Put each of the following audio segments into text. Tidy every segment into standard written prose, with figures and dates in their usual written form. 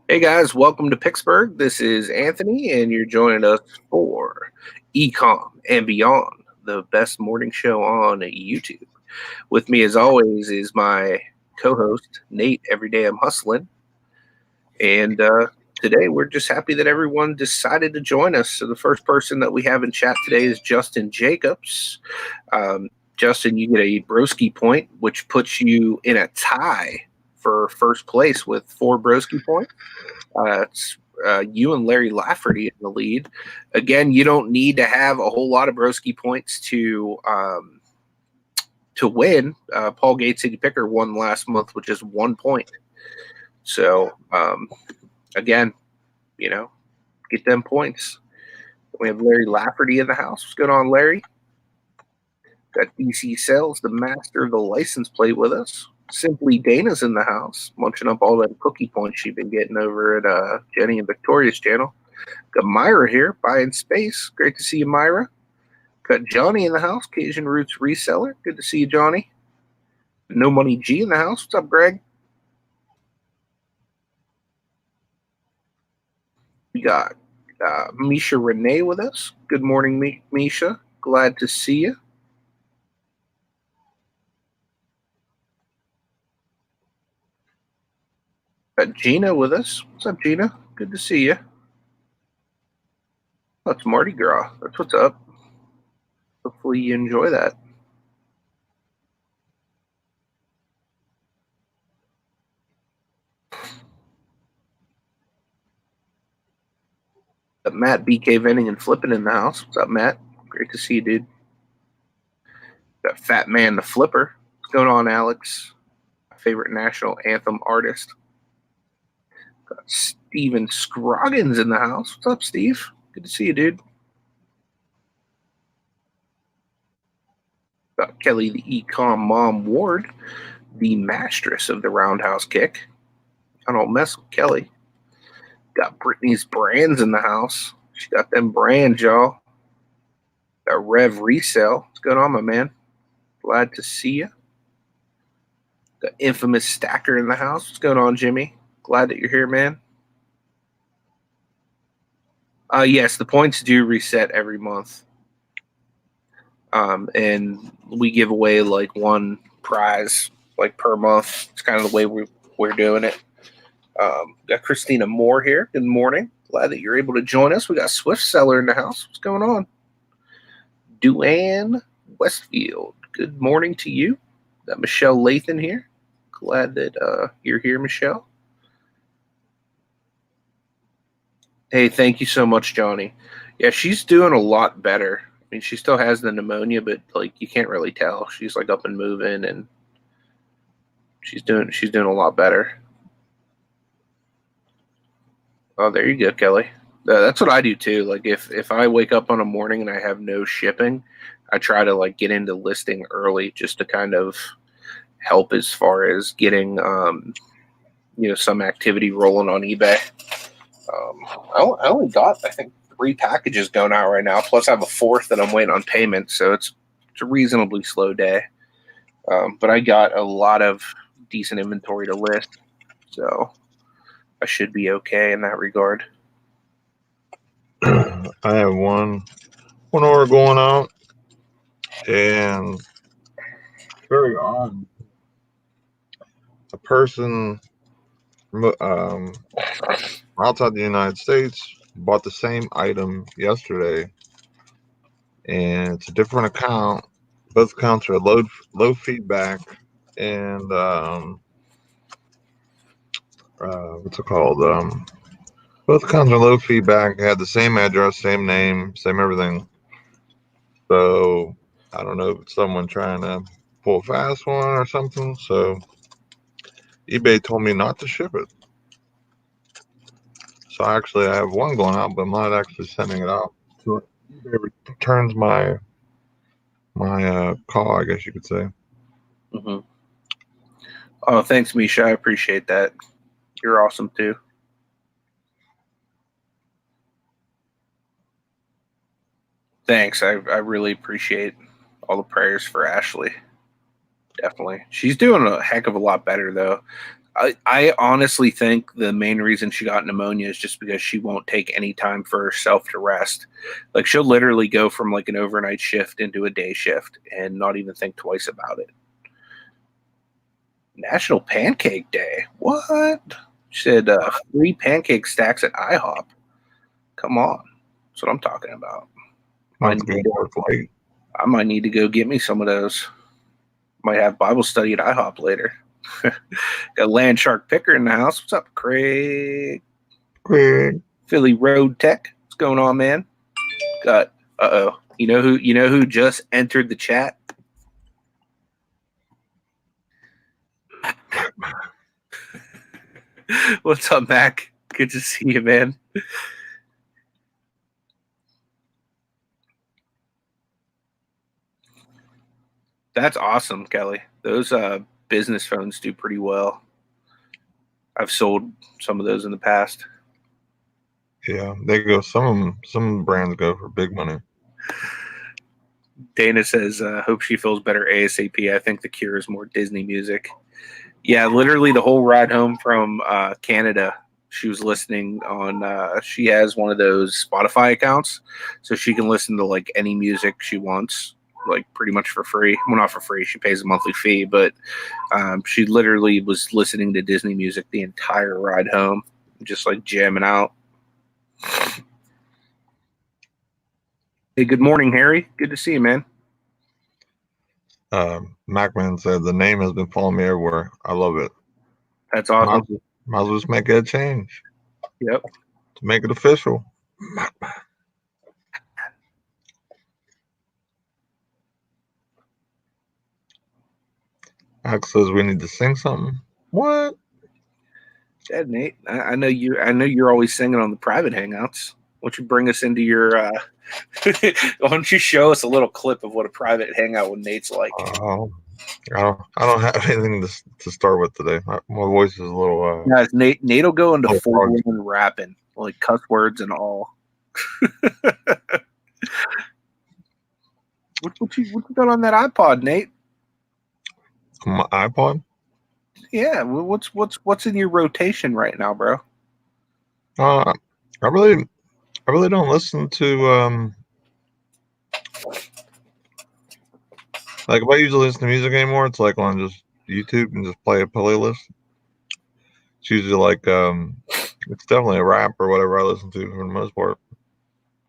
Hey guys, welcome to Picksburgh. This is Anthony, and you're joining us for ECOM and Beyond, the best morning show on YouTube. With me, as always, is my co-host Nate. Every day I'm hustling, and today we're just happy that everyone decided to join us. So the first person that we have in chat today is Justin Jacobs. Justin, you get a broski point, which puts you in a tie for first place with 4 broski points. It's you and Larry Lafferty in the lead. Again, you don't need to have a whole lot of broski points to win. Paul Gates City Picker won last month with just 1 point. So again, get them points. We have Larry Lafferty in the house. What's going on, Larry? Got DC Sales, the master of the license plate, with us. Simply Dana's in the house, munching up all that cookie points she's been getting over at Jenny and Victoria's channel. Got Myra here, buying space. Great to see you, Myra. Got Johnny in the house, Cajun Roots reseller. Good to see you, Johnny. No Money G in the house. What's up, Greg? We got Misha Renee with us. Good morning, Misha. Glad to see you. Got Gina with us. What's up, Gina? Good to see you. That's Mardi Gras. That's what's up. Hopefully you enjoy that. Got Matt BK Vending and Flippin in the house. What's up, Matt? Great to see you, dude. Got Fat Man the Flipper. What's going on, Alex? My favorite national anthem artist. Got Steven Scroggins in the house. What's up, Steve? Good to see you, dude. Got Kelly the Ecom Mom Ward, the mastress of the roundhouse kick. I don't mess with Kelly. Got Brittany's brands in the house. She got them brands, y'all. Got Rev Resale. What's going on, my man? Glad to see you. Got Infamous Stacker in the house. What's going on, Jimmy? Glad that you're here, man. Yes, the points do reset every month. And we give away like one prize like per month. It's kind of the way we're doing it. Got Christina Moore here. Good morning. Glad that you're able to join us. We got Swift Seller in the house. What's going on? Duane Westfield. Good morning to you. Got Michelle Lathan here. Glad that you're here, Michelle. Hey, thank you so much, Johnny. Yeah, she's doing a lot better. I mean, she still has the pneumonia, but like you can't really tell. She's like up and moving, and she's doing a lot better. Oh, there you go, Kelly. That's what I do too. Like if I wake up on a morning and I have no shipping, I try to like get into listing early just to kind of help as far as getting some activity rolling on eBay. I only got, I think, 3 packages going out right now. Plus, I have a 4th that I'm waiting on payment, so it's a reasonably slow day. But I got a lot of decent inventory to list, so I should be okay in that regard. I have one order going out, and very odd. A person outside the United States bought the same item yesterday, and it's a different account. Both accounts are low feedback, and what's it called? Both accounts are low feedback. Had the same address, same name, same everything. So I don't know if it's someone trying to pull a fast one or something. So eBay told me not to ship it. So actually, I have one going out, but I'm not actually sending it out. So eBay returns my call, I guess you could say. Mm-hmm. Oh, thanks, Misha. I appreciate that. You're awesome too. Thanks. I really appreciate all the prayers for Ashley. Definitely. She's doing a heck of a lot better though. I honestly think the main reason she got pneumonia is just because she won't take any time for herself to rest. Like she'll literally go from like an overnight shift into a day shift and not even think twice about it. National Pancake Day. What? She said free pancake stacks at IHOP. Come on. That's what I'm talking about. I might need to go get me some of those. Might have Bible study at IHOP later. Got Land Shark Picker in the house. What's up, Craig? Craig. Philly Road Tech. What's going on, man? Got You know who just entered the chat? What's up, Mac? Good to see you, man. That's awesome, Kelly. Those business phones do pretty well. I've sold some of those in the past. Yeah, they go. Some brands go for big money. Dana says, hope she feels better ASAP. I think the cure is more Disney music. Yeah, literally the whole ride home from Canada, she was listening on, she has one of those Spotify accounts, so she can listen to like any music she wants, like pretty much for free. Well, not for free. She pays a monthly fee, but she literally was listening to Disney music the entire ride home, just like jamming out. Hey, good morning, Harry. Good to see you, man. Macman said the name has been following me everywhere. I love it. That's awesome. Might as well just make it a change. Yep. To make it official. Alex says we need to sing something. What? Yeah, Nate. I know you. I know you're always singing on the private hangouts. Why don't you bring us into your? Why don't you show us a little clip of what a private hangout with Nate's like? I don't have anything to start with today. My voice is a little. Guys, Nate will go into full blown rapping, like cuss words and all. What you got on that iPod, Nate? My iPod? Yeah. What's in your rotation right now, bro? I really don't listen to like if I usually listen to music anymore, it's like on just YouTube and just play a playlist. It's usually like it's definitely a rap or whatever I listen to for the most part.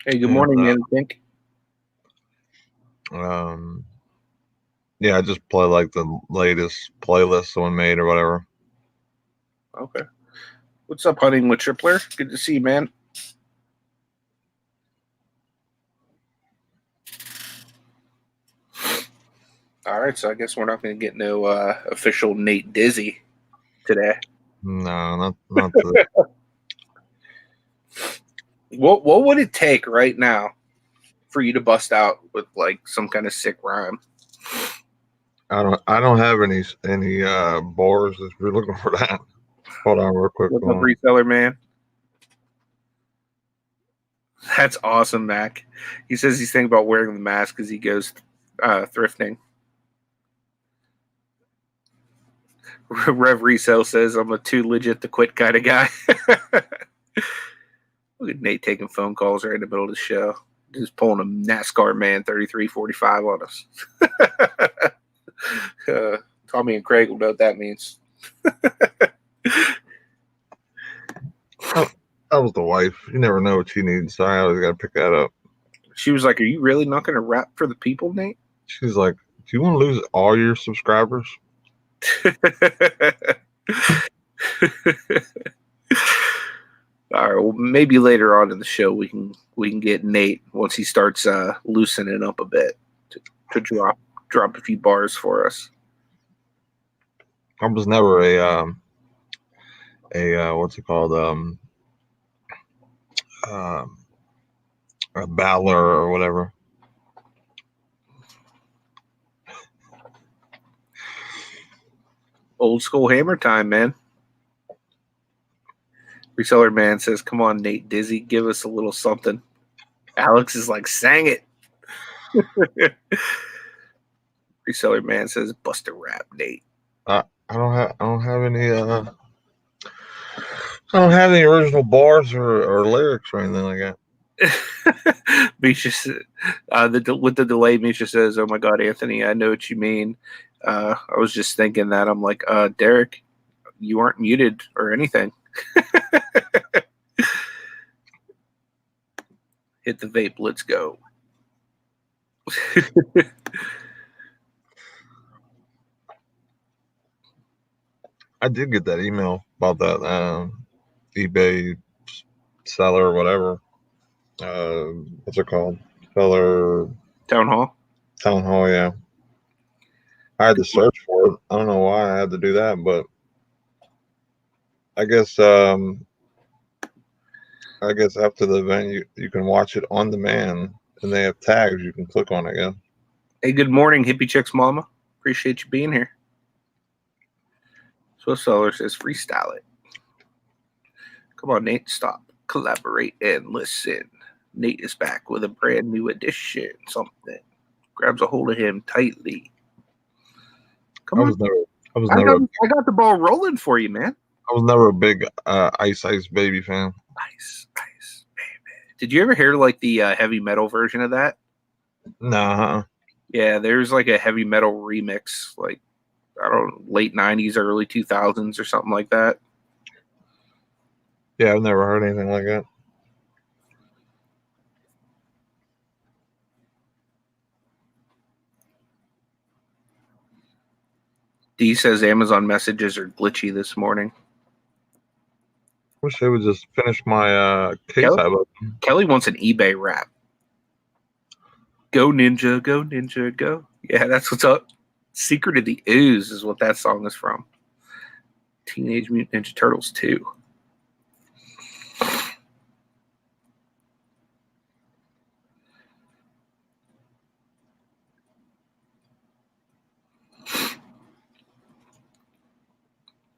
Hey, good morning, man. Think. Yeah, I just play like the latest playlist someone made or whatever. Okay. What's up, Hunting with Tripler? Good to see you, man. All right, so I guess we're not going to get no official Nate Dizzy today. No, not today. What would it take right now for you to bust out with like some kind of sick rhyme? I don't have any bars if you're looking for that. Hold on real quick. What's up, reseller man? That's awesome, Mac. He says he's thinking about wearing the mask as he goes thrifting. Rev Resale says I'm a too legit to quit kind of guy. Look at Nate taking phone calls right in the middle of the show. Just pulling a NASCAR man 3345 on us. Tommy and Craig will know what that means. That was the wife. You never know what she needs, so I always got to pick that up. She was like, "Are you really not going to rap for the people, Nate?" She's like, "Do you want to lose all your subscribers?" All right. Well, maybe later on in the show we can get Nate once he starts loosening up a bit to drop a few bars for us. I was never a what's it called a battler or whatever. Old school hammer time, man. Reseller man says, "Come on, Nate Dizzy, give us a little something." Alex is like, "Sang it." Reseller man says, "Bust a rap, Nate." I don't have any. I don't have any original bars or lyrics or anything like that. Misha, with the delay, Misha says, "Oh my God, Anthony, I know what you mean." I was just thinking that. I'm like, Derek, you aren't muted or anything. Hit the vape. Let's go. I did get that email about that eBay seller or whatever. What's it called? Seller Town hall. Yeah. I had to search for it. I don't know why I had to do that, but I guess after the event you can watch it on demand, and they have tags you can click on again. Hey, good morning, Hippie Chicks Mama. Appreciate you being here. Swift Seller says, freestyle it. Come on, Nate, stop, collaborate, and listen. Nate is back with a brand new edition. Something grabs a hold of him tightly. Come on. I got the ball rolling for you, man. I was never a big Ice Baby fan. Ice Baby. Did you ever hear like the heavy metal version of that? Nah. Yeah, there's like a heavy metal remix, like I don't know, late 90s, early 2000s or something like that. Yeah, I've never heard anything like that. D says Amazon messages are glitchy this morning. Wish they would just finish my case. Kelly wants an eBay rap. Go Ninja, go Ninja, go. Yeah, that's what's up. Secret of the Ooze is what that song is from. Teenage Mutant Ninja Turtles 2.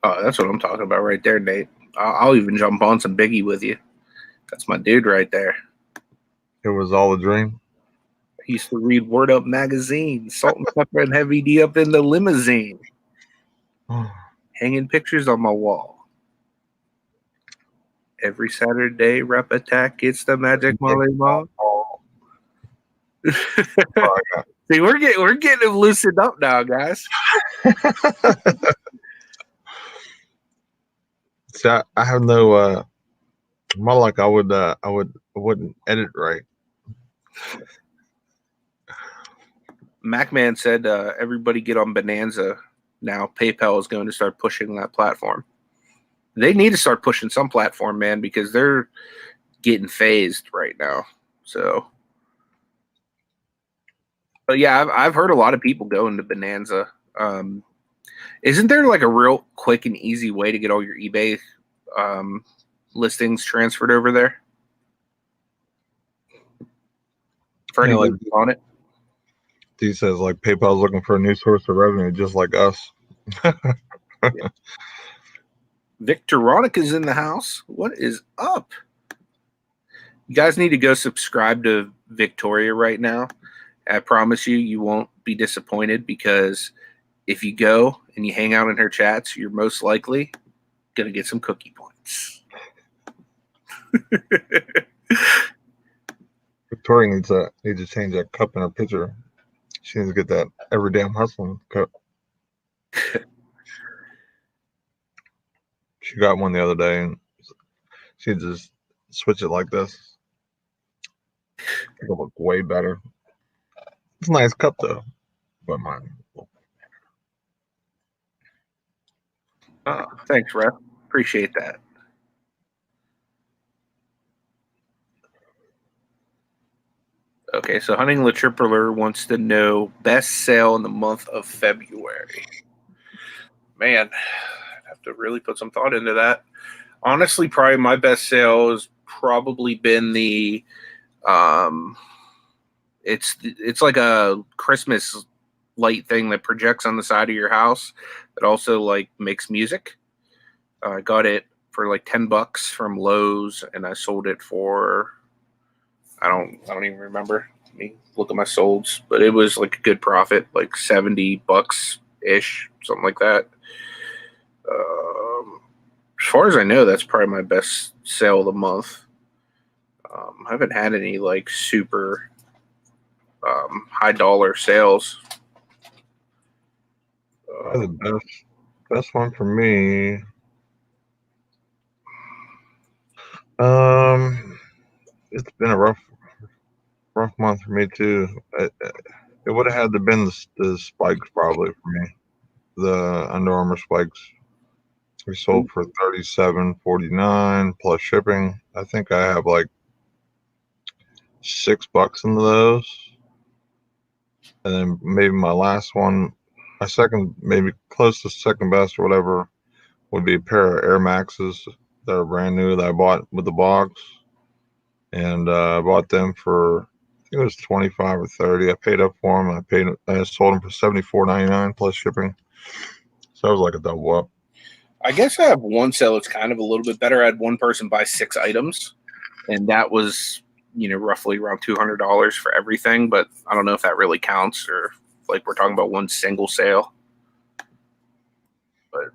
Oh, that's what I'm talking about right there, Nate. I'll even jump on some Biggie with you. That's my dude right there. It was all a dream. I used to read Word Up magazine, Salt and Pepper and Heavy D up in the limousine. Hanging pictures on my wall. Every Saturday, Rep Attack, it's the Magic Molly Mall. See, we're getting him loosened up now, guys. See, I have no more like I wouldn't edit right. MacMan said everybody get on Bonanza now. PayPal is going to start pushing that platform. They need to start pushing some platform, man, because they're getting phased right now. So, but yeah, I've heard a lot of people go into Bonanza. Isn't there like a real quick and easy way to get all your eBay listings transferred over there? For anyone on it? He says like PayPal's looking for a new source of revenue, just like us. Yeah. Victoronica's in the house. What is up? You guys need to go subscribe to Victoria right now. I promise you, you won't be disappointed, because if you go and you hang out in her chats, you're most likely going to get some cookie points. Victoria needs to change that cup in her picture. She needs to get that every damn Hustlin cup. She got one the other day, and she just switch it like this. It'll look way better. It's a nice cup though, but mine. Oh, thanks, Ref. Appreciate that. Okay, so Hunting the Tripler wants to know best sale in the month of February. Man, I'd have to really put some thought into that. Honestly, probably my best sale has probably been the it's like a Christmas light thing that projects on the side of your house that also like makes music. I got it for like $10 from Lowe's, and I sold it for I don't even remember. Let me look at my solds, but it was like a good profit, like $70 ish, something like that. As far as I know, that's probably my best sale of the month. I haven't had any like super high dollar sales. The best one for me. It's been a rough month for me too. It would have had to been the spikes probably for me. The Under Armour spikes. We sold for $37.49 plus shipping. I think I have like $6 into those. And then maybe my last one, my second, maybe close to second best or whatever, would be a pair of Air Maxes that are brand new that I bought with the box. And I bought them for, I think it was 25 or 30. I paid up for them. I sold them for $74.99 plus shipping. So it was like a double up. I guess I have one sale that's kind of a little bit better. I had one person buy 6 items, and that was, roughly around $200 for everything. But I don't know if that really counts or like we're talking about one single sale. But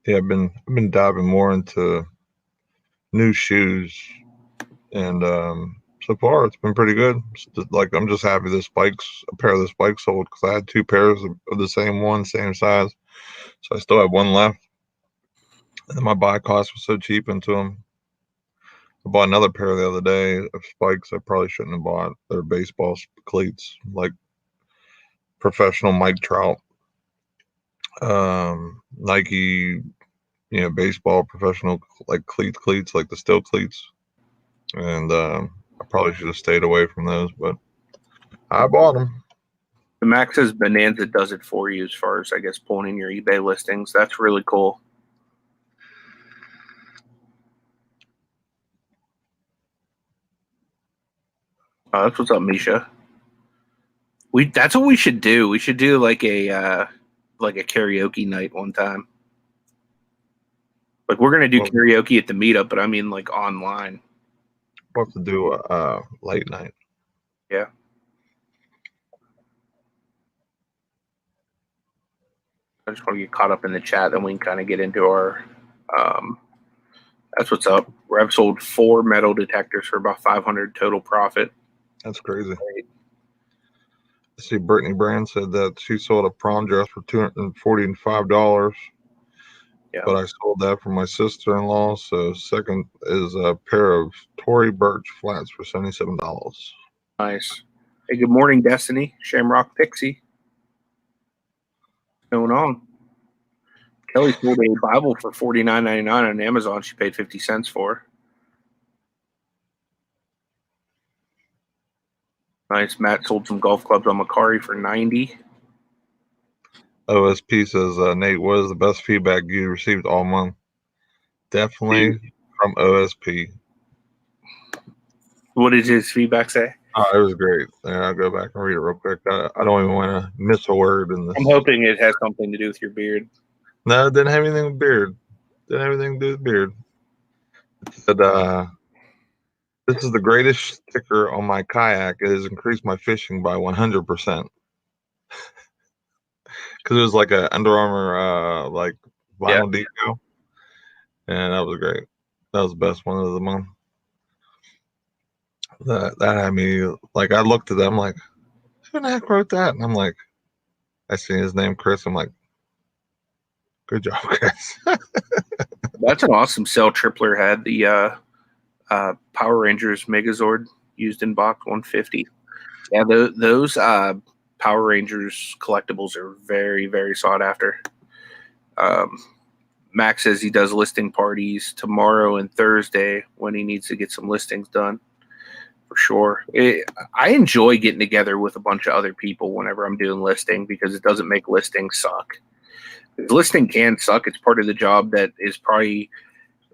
yeah, I've been diving more into new shoes, and so far it's been pretty good. Like I'm just happy a pair of the spikes sold because I had 2 pairs of the same one, same size, so I still have one left. And my buy cost was so cheap into them. I bought another pair the other day of spikes I probably shouldn't have bought. They're baseball cleats, like professional Mike Trout, Nike, baseball professional like cleats, like the steel cleats. And I probably should have stayed away from those, but I bought them. the Max says Bonanza does it for you as far as, I guess, pulling in your eBay listings. That's really cool. That's what's up, Misha. That's what we should do. We should do like a karaoke night one time. Like we're gonna do karaoke at the meetup, but I mean like online. We'll have to do a late night. Yeah. I just want to get caught up in the chat, then we can kind of get into our. That's what's up. I've sold 4 metal detectors for about $500 total profit. That's crazy. Right. See, Brittany Brand said that she sold a prom dress for $245. Yeah. But I sold that for my sister-in-law. So second is a pair of Tory Burch flats for $77. Nice. Hey, good morning, Destiny. Shamrock Pixie. What's going on? Kelly sold a Bible for $49.99 on Amazon. She paid 50 cents for. Nice. Matt sold some golf clubs on Mercari for $90. OSP says, Nate, what is the best feedback you received all month? Definitely from OSP. What did his feedback say? Oh, it was great. I'll go back and read it real quick. I don't even want to miss a word in this. I'm hoping it has something to do with your beard. No, it didn't have anything with beard. Didn't have anything to do with beard. It said, this is the greatest sticker on my kayak. It has increased my fishing by 100%. Because it was like a Under Armour like vinyl decal, and that was great. That was the best one of the month. That had me like, I looked at them like, who the heck wrote that? And I'm like, I seen his name, Chris. I'm like, good job, Chris. That's an awesome cell. Tripler had the Power Rangers Megazord used in box 150. Yeah, those Power Rangers collectibles are very, very sought after. Max says he does listing parties tomorrow and Thursday when he needs to get some listings done. For sure. I enjoy getting together with a bunch of other people whenever I'm doing listing because it doesn't make listing suck. Listing can suck. It's part of the job that is probably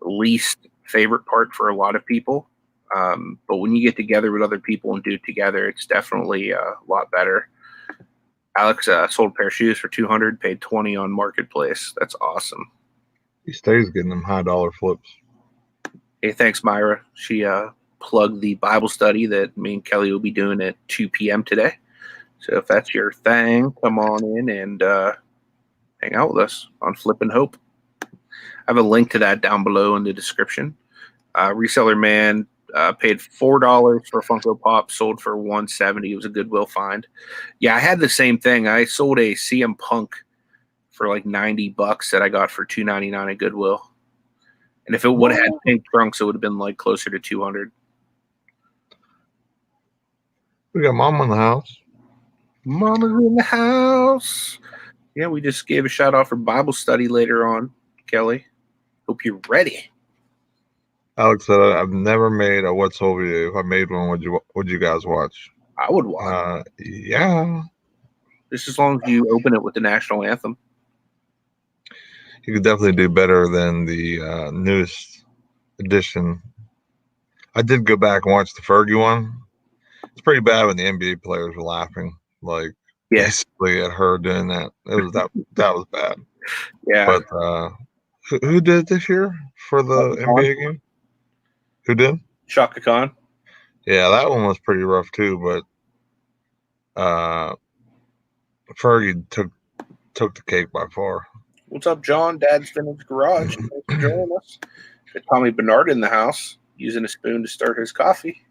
least favorite part for a lot of people. But when you get together with other people and do it together, it's definitely a lot better. Alex sold a pair of shoes for $200, paid $20 on Marketplace. That's awesome. He stays getting them high dollar flips. Hey, thanks, Myra. She plugged the Bible study that me and Kelly will be doing at 2 p.m. today. So if that's your thing, come on in and hang out with us on Flippin' Hope. I have a link to that down below in the description. Reseller Man paid $4 for Funko Pop, sold for $170. It was a Goodwill find. Yeah, I had the same thing. I sold a CM Punk for like $90 that I got for $2.99 at Goodwill. And if it would have had pink trunks, it would have been like closer to $200. We got Mom in the house. Mama's in the house. Yeah, we just gave a shout out for Bible study later on, Kelly. Hope you're ready. Alex said, "I've never made a What's Sold video. If I made one, would you guys watch?" I would watch. Yeah. Just as long as you open it with the national anthem. You could definitely do better than the newest edition. I did go back and watch the Fergie one. It's pretty bad when the NBA players were laughing, like basically at her doing that. It was that was bad. Yeah. But who did it this year for the NBA game? Who did? Shaka Khan. Yeah, that one was pretty rough too. But Fergie took the cake by far. What's up, John? Dad's Vintage Garage. Thanks for joining us. Got Tommy Bernard in the house using a spoon to start his coffee.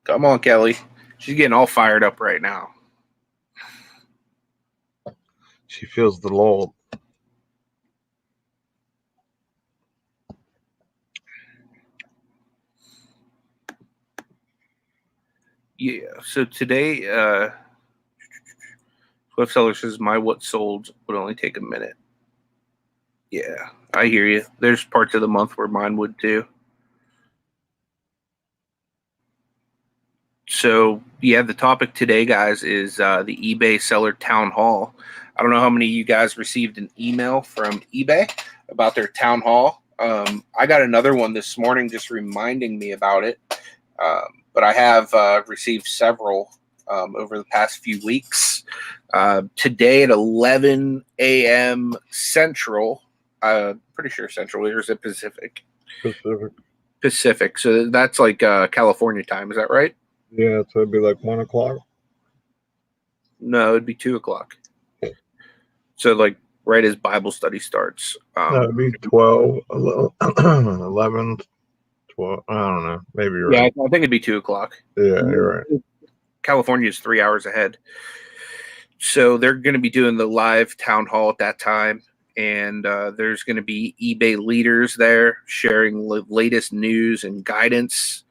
Come on, Kelly. She's getting all fired up right now. She feels the lull. Yeah, so today, Cliff Seller says my what sold would only take a minute. Yeah, I hear you. There's parts of the month where mine would too. So, yeah, the topic today, guys, is the eBay Seller Town Hall. I don't know how many of you guys received an email from eBay about their town hall. I got another one this morning just reminding me about it. But I have received several over the past few weeks. Today at 11 a.m. Central, pretty sure Central, or is it Pacific? Pacific. So that's like California time. Is that right? Yeah, so it'd be like 1 o'clock. No, it'd be 2 o'clock. So like right as Bible study starts. No, it'd be 12, 11, 12. I don't know. Maybe you're right. Yeah, I think it'd be 2 o'clock. Yeah, you're right. California is 3 hours ahead. So they're going to be doing the live town hall at that time. And there's going to be eBay leaders there sharing the latest news and guidance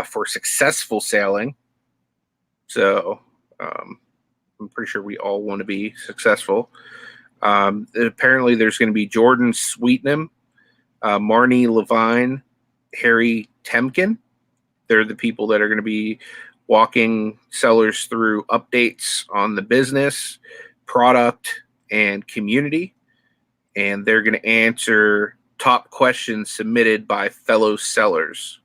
for successful selling. So I'm pretty sure we all want to be successful. Apparently there's going to be Jordan Sweetnam, Marnie Levine, Harry Temkin. They're the people that are going to be walking sellers through updates on the business, product, and community. And they're going to answer top questions submitted by fellow sellers.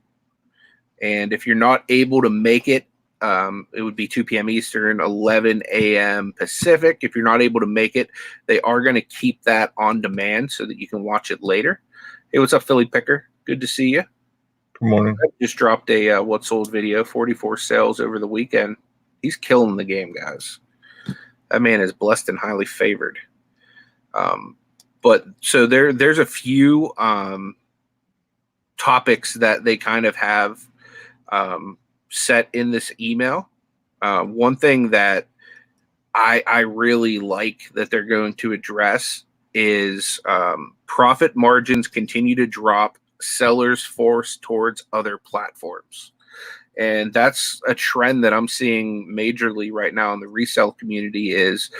And if you're not able to make it, it would be 2 p.m. Eastern, 11 a.m. Pacific. If you're not able to make it, they are going to keep that on demand so that you can watch it later. Hey, what's up, Philly Picker? Good to see you. Good morning. I just dropped a What Sold video, 44 sales over the weekend. He's killing the game, guys. That man is blessed and highly favored. But so there's a few topics that they kind of have set in this email. One thing that I really like that they're going to address is profit margins continue to drop, sellers forced towards other platforms. And that's a trend that I'm seeing majorly right now in the resale community is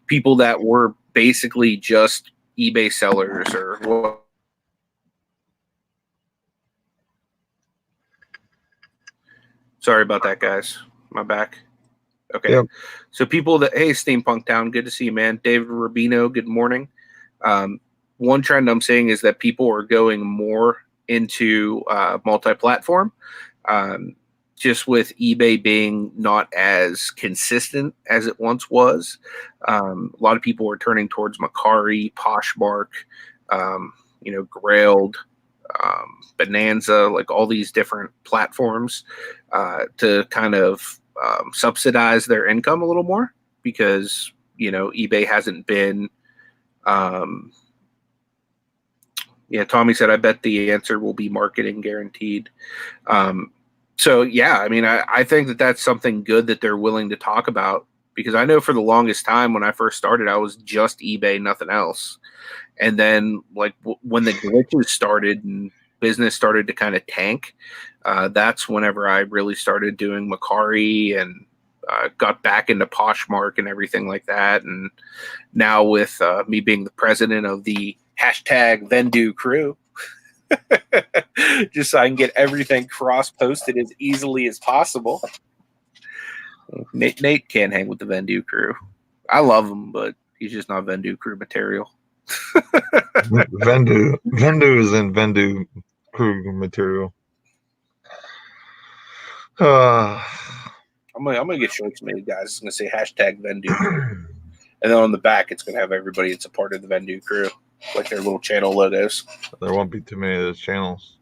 people that were basically just eBay sellers or what. Sorry about that, guys. My back. Okay. Yep. So people that, hey, Steampunk Town, good to see you, man. David Rubino, good morning. One trend I'm seeing is that people are going more into multi-platform, just with eBay being not as consistent as it once was. A lot of people are turning towards Mercari, Poshmark, Grailed, Bonanza, like all these different platforms to kind of subsidize their income a little more because, eBay hasn't been. Tommy said, I bet the answer will be marketing guaranteed. So, yeah, I mean, I think that that's something good that they're willing to talk about, because I know for the longest time when I first started, I was just eBay, nothing else. And then, like, when the glitches started and business started to kind of tank, that's whenever I really started doing Mercari and got back into Poshmark and everything like that. And now with me being the president of the #Vendu crew, just so I can get everything cross-posted as easily as possible. Nate can't hang with the Vendu crew. I love him, but he's just not Vendu crew material. Vendu isn't Vendu crew material. I'm gonna get shirts made, guys. It's gonna say #Vendu crew. And then on the back, it's going to have everybody that's a part of the Vendu crew, like their little channel logos. There won't be too many of those channels.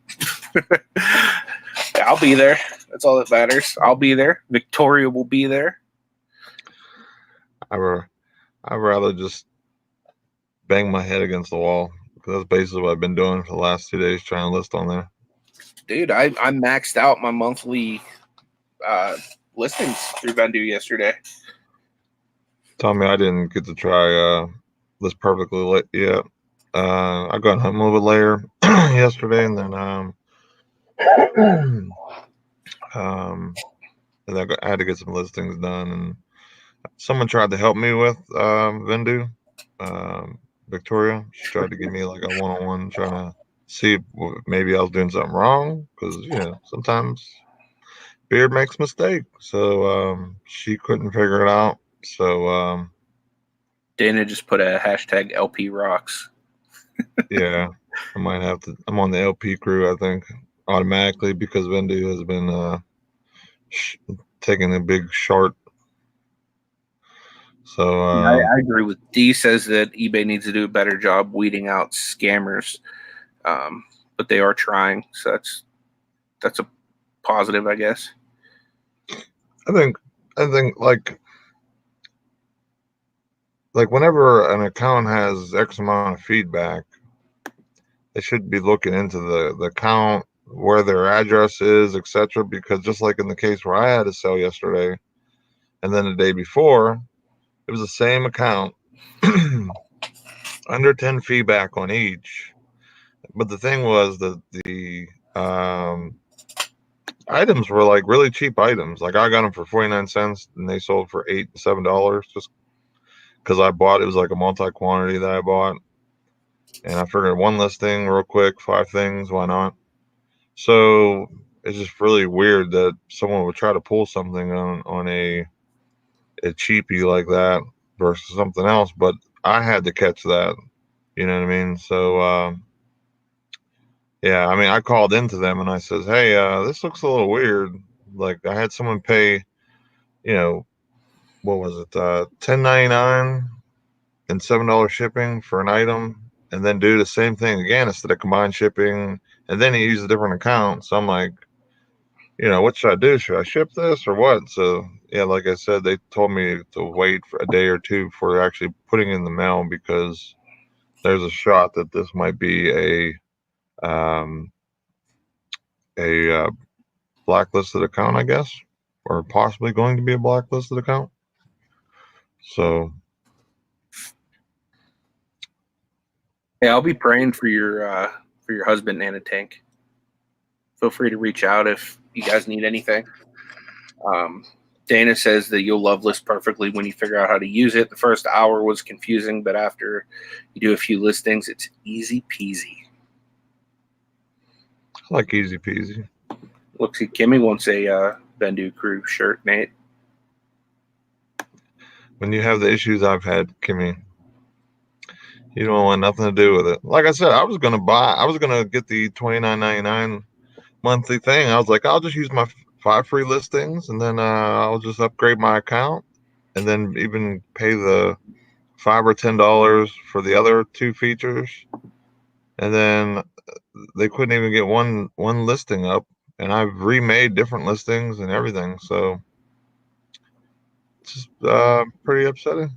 Yeah, I'll be there. That's all that matters. I'll be there. Victoria will be there. I'd rather just bang my head against the wall, because that's basically what I've been doing for the last 2 days, trying to list on there. Dude, I maxed out my monthly listings through Vendu yesterday. Tommy, I didn't get to try List Perfectly yet. I got home a little bit later yesterday, and then I had to get some listings done, and someone tried to help me with Vendu. Victoria, she tried to give me like a one-on-one, trying to see if maybe I was doing something wrong, because sometimes Beard makes mistakes. So she couldn't figure it out. So Dana just put a #LP rocks. Yeah, I might have to. I'm on the LP crew, I think, automatically, because Vendu has been taking a big short. So I agree with D. Says that eBay needs to do a better job weeding out scammers, but they are trying. So that's a positive, I guess. I think like whenever an account has X amount of feedback, they should be looking into the account, where their address is, etc. Because just like in the case where I had to sell yesterday, and then the day before, it was the same account, under 10 feedback on each. But the thing was that the items were like really cheap items. Like I got them for 49 cents, and they sold for $8, $7, just because I bought it. Was like a multi-quantity that I bought, and I figured one listing real quick, 5 things, why not? So it's just really weird that someone would try to pull something on a cheapie like that versus something else. But I had to catch that, you know what I mean? So yeah, I mean, I called into them and I says, hey, this looks a little weird. Like I had someone pay, what was it, $10.99 and $7 shipping for an item, and then do the same thing again instead of combined shipping, and then he used a different account. So I'm like, what should I do? Should I ship this or what? So yeah, like I said, they told me to wait for a day or two before actually putting it in the mail, because there's a shot that this might be a blacklisted account, I guess, or possibly going to be a blacklisted account. So yeah, I'll be praying for your husband, Nana Tank. Feel free to reach out if you guys need anything. Dana says that you'll love List Perfectly when you figure out how to use it. The first hour was confusing, but after you do a few listings, it's easy peasy. I like easy peasy. Looks like Kimmy wants a Vendu crew shirt, Nate. When you have the issues I've had, Kimmy, you don't want nothing to do with it. Like I said, I was gonna get the $29.99 monthly thing. I was like, I'll just use my 5 free listings, and then I'll just upgrade my account, and then even pay the $5 or $10 for the other 2 features. And then they couldn't even get one listing up, and I've remade different listings and everything. So just pretty upsetting.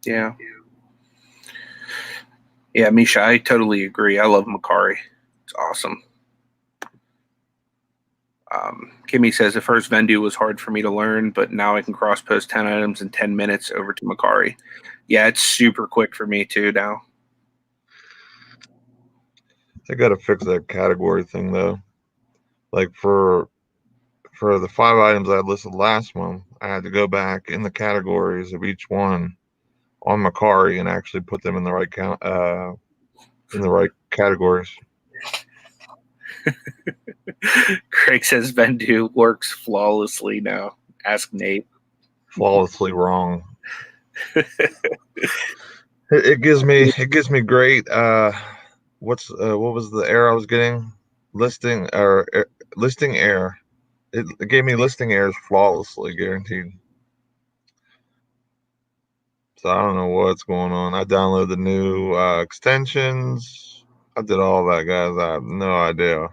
Yeah. Yeah, Misha, I totally agree. I love Mercari. It's awesome. Kimmy says the first Vendu was hard for me to learn, but now I can cross post 10 items in 10 minutes over to Mercari. Yeah, it's super quick for me too now. They got to fix that category thing though. Like for the 5 items I listed last month, I had to go back in the categories of each one on Mercari and actually put them in the right categories. Craig says Vendu works flawlessly now. Ask Nate. Flawlessly wrong. It gives me great what was the error I was getting? Listing error. It gave me listing errors flawlessly, guaranteed. So I don't know what's going on. I downloaded the new extensions. I did all that, guys. I have no idea.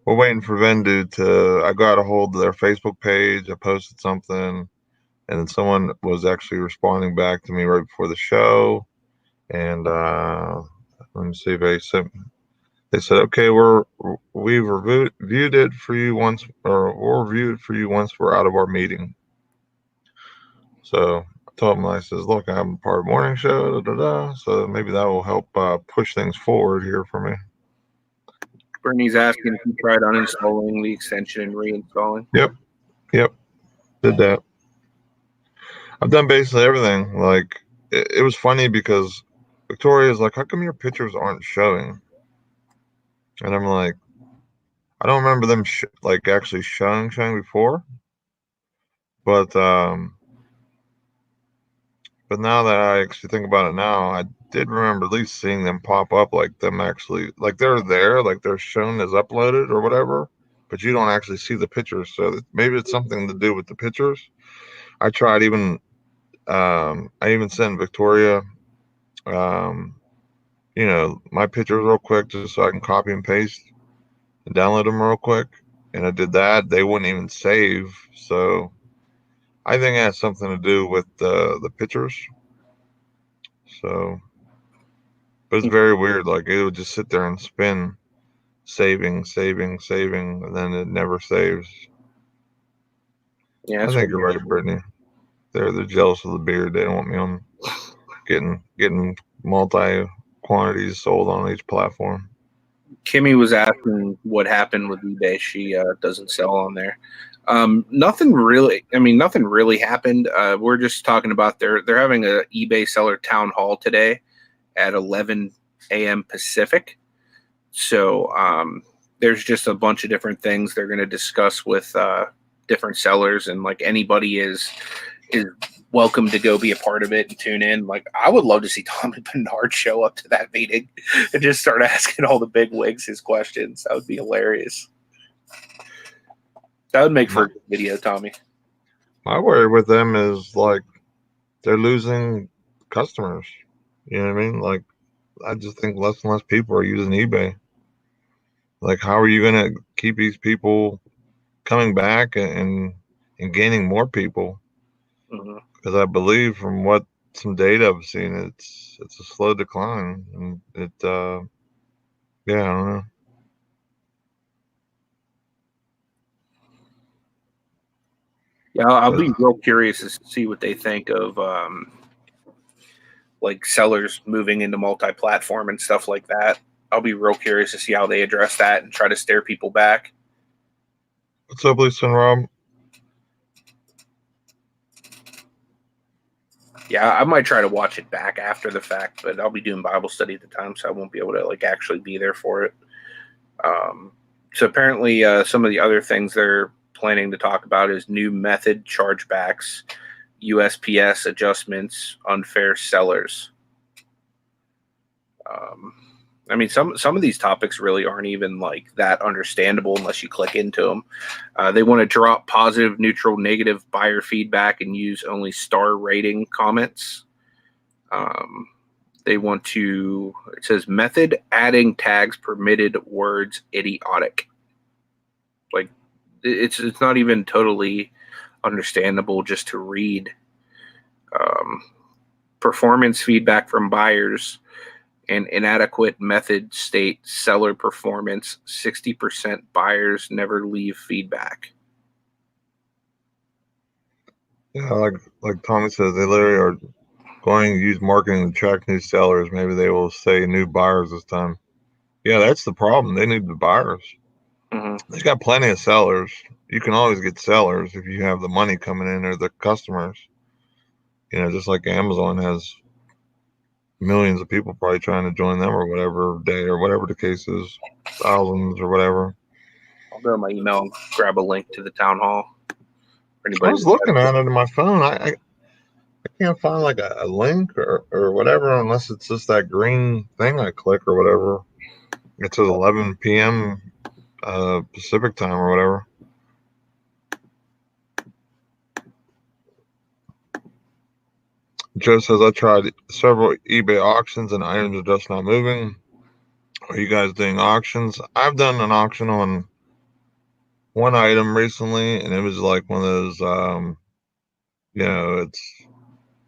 We're waiting for Vendu to. I got a hold of their Facebook page. I posted something, and then someone was actually responding back to me right before the show. And let me see if they said, okay, we've reviewed it for you once, or we'll review it for you once we're out of our meeting. So I told him, I says, look, I'm part of morning show, so maybe that will help push things forward here for me. Bernie's asking if you tried uninstalling the extension and reinstalling. Yep, did that. I've done basically everything. Like it was funny because Victoria's like, how come your pictures aren't showing? And I'm like, I don't remember them like actually showing before, but now that I actually think about it now, I did remember at least seeing them pop up, like them actually, like they're there, like they're shown as uploaded or whatever, but you don't actually see the pictures. So maybe it's something to do with the pictures. I tried even, I even sent Victoria, my pictures real quick just so I can copy and paste and download them real quick. And I did that. They wouldn't even save. So I think it has something to do with the pictures. So, but it's very weird. Like it would just sit there and spin, saving, and then it never saves. Yeah, I think you're right, Brittany. They're jealous of the beard. They don't want me on getting multi quantities sold on each platform. Kimmy was asking what happened with eBay. She doesn't sell on there. Nothing really. I mean, nothing really happened. We're just talking about they're having a eBay seller town hall today at 11 a.m. Pacific. So there's just a bunch of different things they're going to discuss with different sellers, and like anybody is welcome to go be a part of it and tune in. Like I would love to see Tommy Bernard show up to that meeting and just start asking all the big wigs his questions. That would be hilarious. That would make for a good video, Tommy. My worry with them is like they're losing customers. You know what I mean? Like I just think less and less people are using eBay. Like how are you going to keep these people coming back and gaining more people? Because I believe from what some data I've seen, it's a slow decline, and I don't know. Yeah, I'll be real curious to see what they think of like sellers moving into multi-platform and stuff like that. I'll be real curious to see how they address that and try to steer people back. What's up, Lisa and Rob? Yeah, I might try to watch it back after the fact, but I'll be doing Bible study at the time, so I won't be able to like actually be there for it. So apparently some of the other things they're planning to talk about is new method chargebacks, USPS adjustments, unfair sellers. I mean, some of these topics really aren't even like that understandable unless you click into them. They want to drop positive, neutral, negative buyer feedback and use only star rating comments. They want to, it says method adding tags permitted words idiotic. Like it's not even totally understandable just to read. Performance feedback from buyers and inadequate method state seller performance. 60% buyers never leave feedback. Yeah, like Tommy says, they literally are going to use marketing to attract new sellers. Maybe they will say new buyers this time. Yeah, that's the problem. They need the buyers. They got plenty of sellers. You can always get sellers if you have the money coming in or the customers. You know, just like Amazon has millions of people probably trying to join them or whatever day or whatever the case is, thousands or whatever. I'll go to my email and grab a link to the town hall. For anybody I was looking at it on my phone. I can't find like a link or whatever unless it's just that green thing I click or whatever. It says 11 p.m. Pacific time or whatever. Joe says, I tried several eBay auctions and items are just not moving. Are you guys doing auctions? I've done an auction on one item recently, and it was like one of those, you know,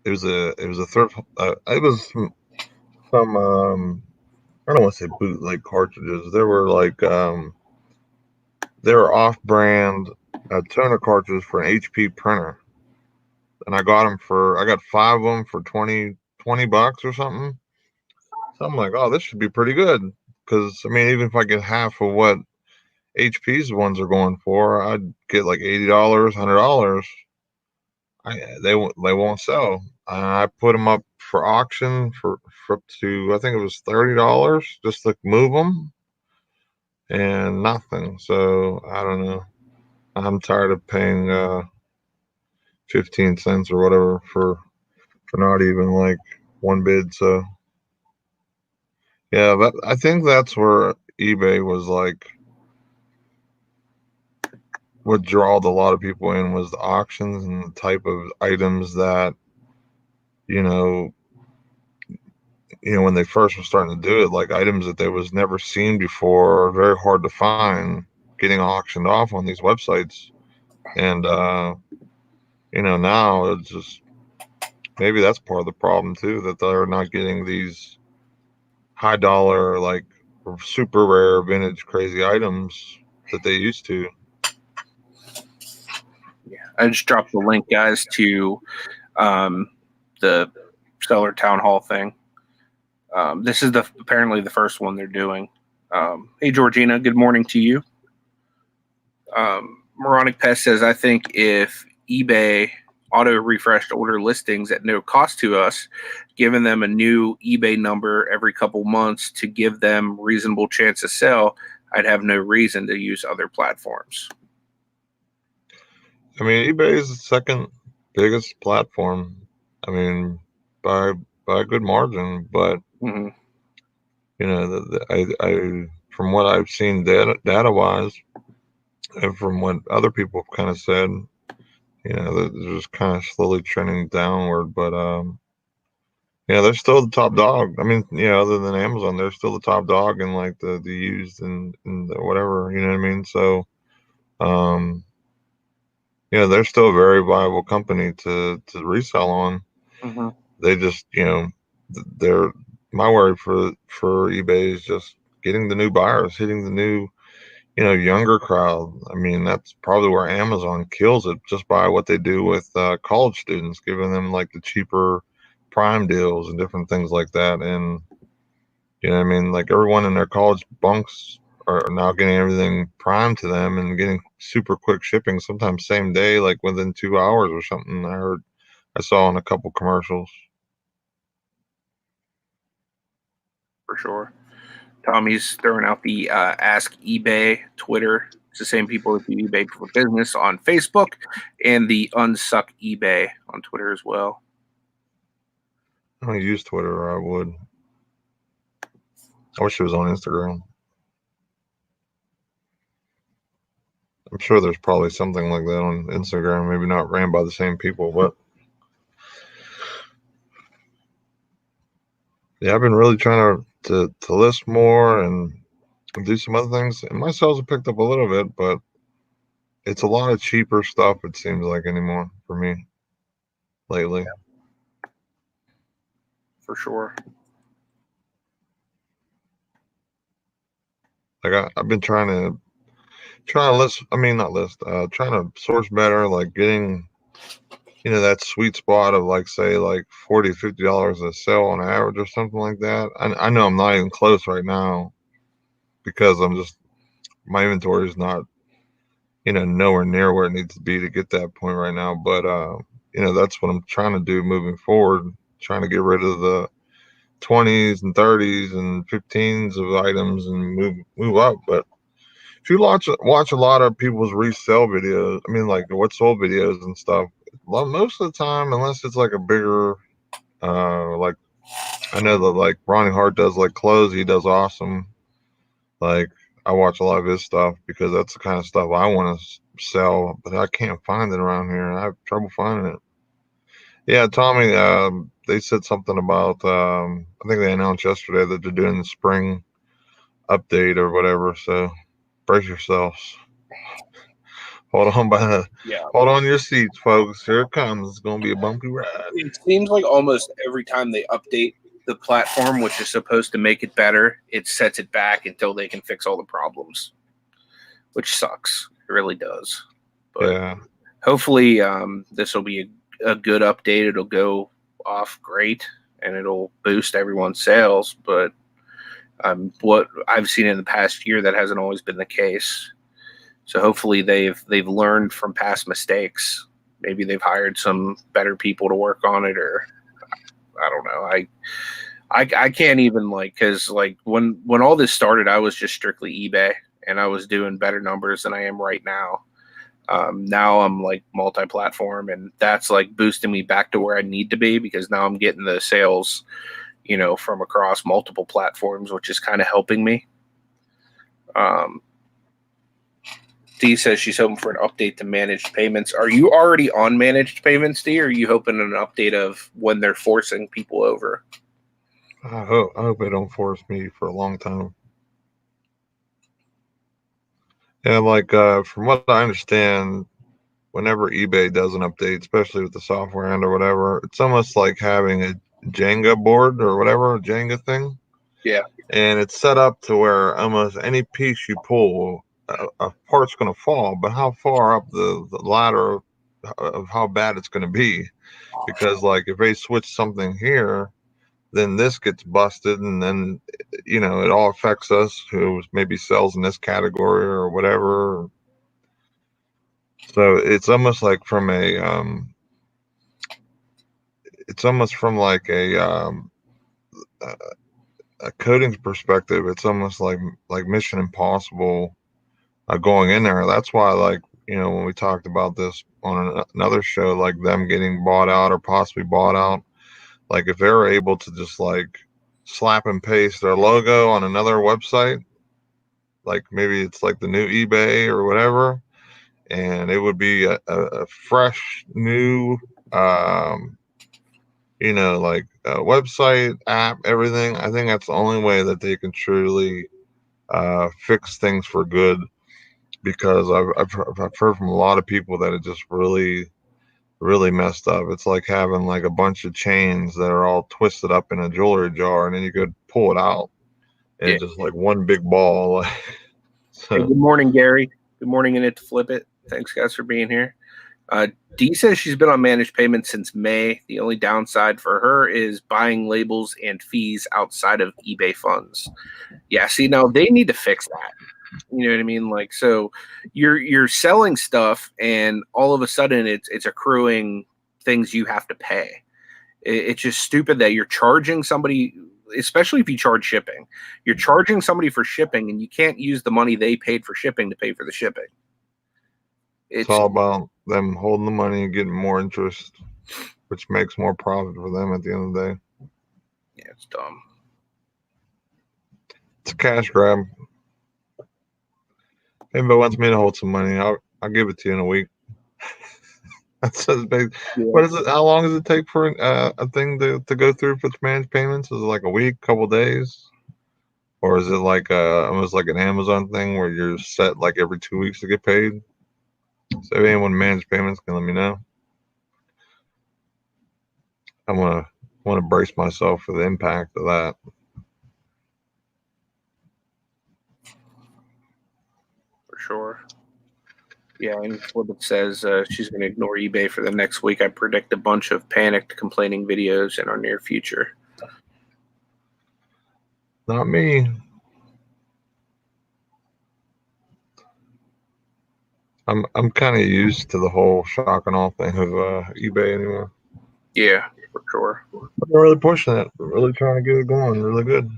it was a thrift, it was some, I don't want to say bootleg cartridges. They were like, they were off-brand toner cartridges for an HP printer. And I got I got 5 of them for 20 bucks or something. So I'm like, oh, this should be pretty good. Because, I mean, even if I get half of what HP's ones are going for, I'd get like $80, $100. They won't sell. I put them up for auction for up to, I think it was $30 just to move them, and nothing. So I don't know. I'm tired of paying 15 cents or whatever for not even like one bid. So yeah, but I think that's where eBay was like, what drawed a lot of people in was the auctions and the type of items that, you know, when they first were starting to do it, like items that they was never seen before, are very hard to find, getting auctioned off on these websites. And now it's just, maybe that's part of the problem too, that they're not getting these high dollar, like super rare vintage crazy items that they used to. Yeah, I just dropped the link, guys, to the seller town hall thing. This is apparently the first one they're doing. Hey, Georgina, good morning to you. Moronic Pest says, I think if eBay auto refreshed older listings at no cost to us, giving them a new eBay number every couple months to give them reasonable chance to sell, I'd have no reason to use other platforms. I mean, eBay is the second biggest platform. I mean, by a good margin, but I from what I've seen data wise, and from what other people have kind of said, they're just kind of slowly trending downward. But they're still the top dog. I mean, other than Amazon, they're still the top dog in like the used and the whatever. You know what I mean? So, they're still a very viable company to resell on. They just, they're, my worry for eBay is just getting the new buyers, hitting the new, younger crowd. I mean, that's probably where Amazon kills it, just by what they do with college students, giving them like the cheaper Prime deals and different things like that. And, I mean, like everyone in their college bunks are now getting everything Prime to them and getting super quick shipping, sometimes same day, like within 2 hours or something. I saw in a couple commercials. For sure. Tommy's throwing out the Ask eBay Twitter. It's the same people that do eBay for Business on Facebook, and the Unsuck eBay on Twitter as well. I don't use Twitter, or I would. I wish it was on Instagram. I'm sure there's probably something like that on Instagram, maybe not ran by the same people, but yeah, I've been really trying to list more and do some other things, and my sales have picked up a little bit, but it's a lot of cheaper stuff, it seems like, anymore for me lately. Yeah, for sure. Like I've been trying to list, I mean, not list, trying to source better, like getting, that sweet spot of like, say, like $40, $50 a sale on average or something like that. I know I'm not even close right now because my inventory is not, nowhere near where it needs to be to get that point right now. But, that's what I'm trying to do moving forward, trying to get rid of the 20s and 30s and 15s of items and move up. But if you watch a lot of people's resale videos, I mean, like what sold videos and stuff, most of the time, unless it's like a bigger, like I know that like Ronnie Hart does like clothes, he does awesome. Like I watch a lot of his stuff because that's the kind of stuff I want to sell, but I can't find it around here. I have trouble finding it. Yeah, Tommy, they said something about, I think they announced yesterday that they're doing the spring update or whatever. So brace yourselves. Hold on your seats, folks. Here it comes. It's gonna be a bumpy ride. It seems like almost every time they update the platform, which is supposed to make it better, it sets it back until they can fix all the problems, which sucks. It really does. But Yeah. hopefully, this will be a good update. It'll go off great and it'll boost everyone's sales. But what I've seen in the past year, that hasn't always been the case. So hopefully they've learned from past mistakes. Maybe they've hired some better people to work on it, or I don't know. I can't even, like, because like when all this started, I was just strictly eBay and I was doing better numbers than I am right now. Now I'm like multi-platform, and that's like boosting me back to where I need to be, because now I'm getting the sales, from across multiple platforms, which is kind of helping me. Dee says she's hoping for an update to managed payments. Are you already on managed payments, Dee, or are you hoping an update of when they're forcing people over? I hope they don't force me for a long time. Yeah, like from what I understand, whenever eBay does an update, especially with the software end or whatever, it's almost like having a Jenga board or whatever, a Jenga thing. Yeah. And it's set up to where almost any piece you pull, a part's going to fall, but how far up the ladder of how bad it's going to be. Because, like, if they switch something here, then this gets busted, and then, it all affects us who maybe sells in this category or whatever. So it's almost like it's almost from like a coding perspective, it's almost like Mission Impossible going in there. That's why, like, when we talked about this on another show, like them getting bought out or possibly bought out, like if they're able to just like slap and paste their logo on another website, like maybe it's like the new eBay or whatever, and it would be a fresh new like website, app, everything. I think that's the only way that they can truly fix things for good, because I've heard from a lot of people that it just really, really messed up. It's like having like a bunch of chains that are all twisted up in a jewelry jar, and then you could pull it out, and Yeah. it's just like one big ball. Hey, good morning, Gary. Good morning, and to Flip It. Thanks, guys, for being here. Dee says she's been on managed payments since May. The only downside for her is buying labels and fees outside of eBay funds. Yeah, see, now they need to fix that. You know what I mean? Like, so you're selling stuff, and all of a sudden it's accruing things you have to pay. It's just stupid that you're charging somebody, especially if you charge shipping. You're charging somebody for shipping, and you can't use the money they paid for shipping to pay for the shipping. It's all about them holding the money and getting more interest, which makes more profit for them at the end of the day. Yeah, it's dumb. It's a cash grab. If anybody wants me to hold some money, I'll give it to you in a week. That's big. Yeah. What is it? How long does it take for a thing to go through for managed payments? Is it like a week, couple days, or is it like almost like an Amazon thing where you're set like every 2 weeks to get paid? So if anyone manage payments can let me know. I want to brace myself for the impact of that. For sure. Yeah, and Flippin says she's going to ignore eBay for the next week. I predict a bunch of panicked, complaining videos in our near future. Not me. I'm kind of used to the whole shock and awe thing of eBay anyway. Yeah, for sure. They're really pushing it. They're really trying to get it going really good.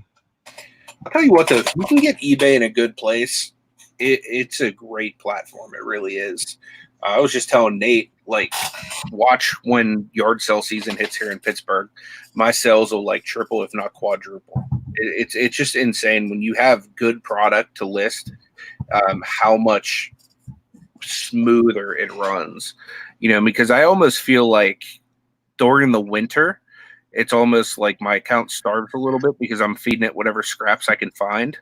I'll tell you what, though, if you can get eBay in a good place, it's a great platform. It really is. I was just telling Nate, like, watch when yard sale season hits here in Pittsburgh. My sales will like triple, if not quadruple. It's just insane when you have good product to list. How much smoother it runs, because I almost feel like during the winter, it's almost like my account starves a little bit because I'm feeding it whatever scraps I can find.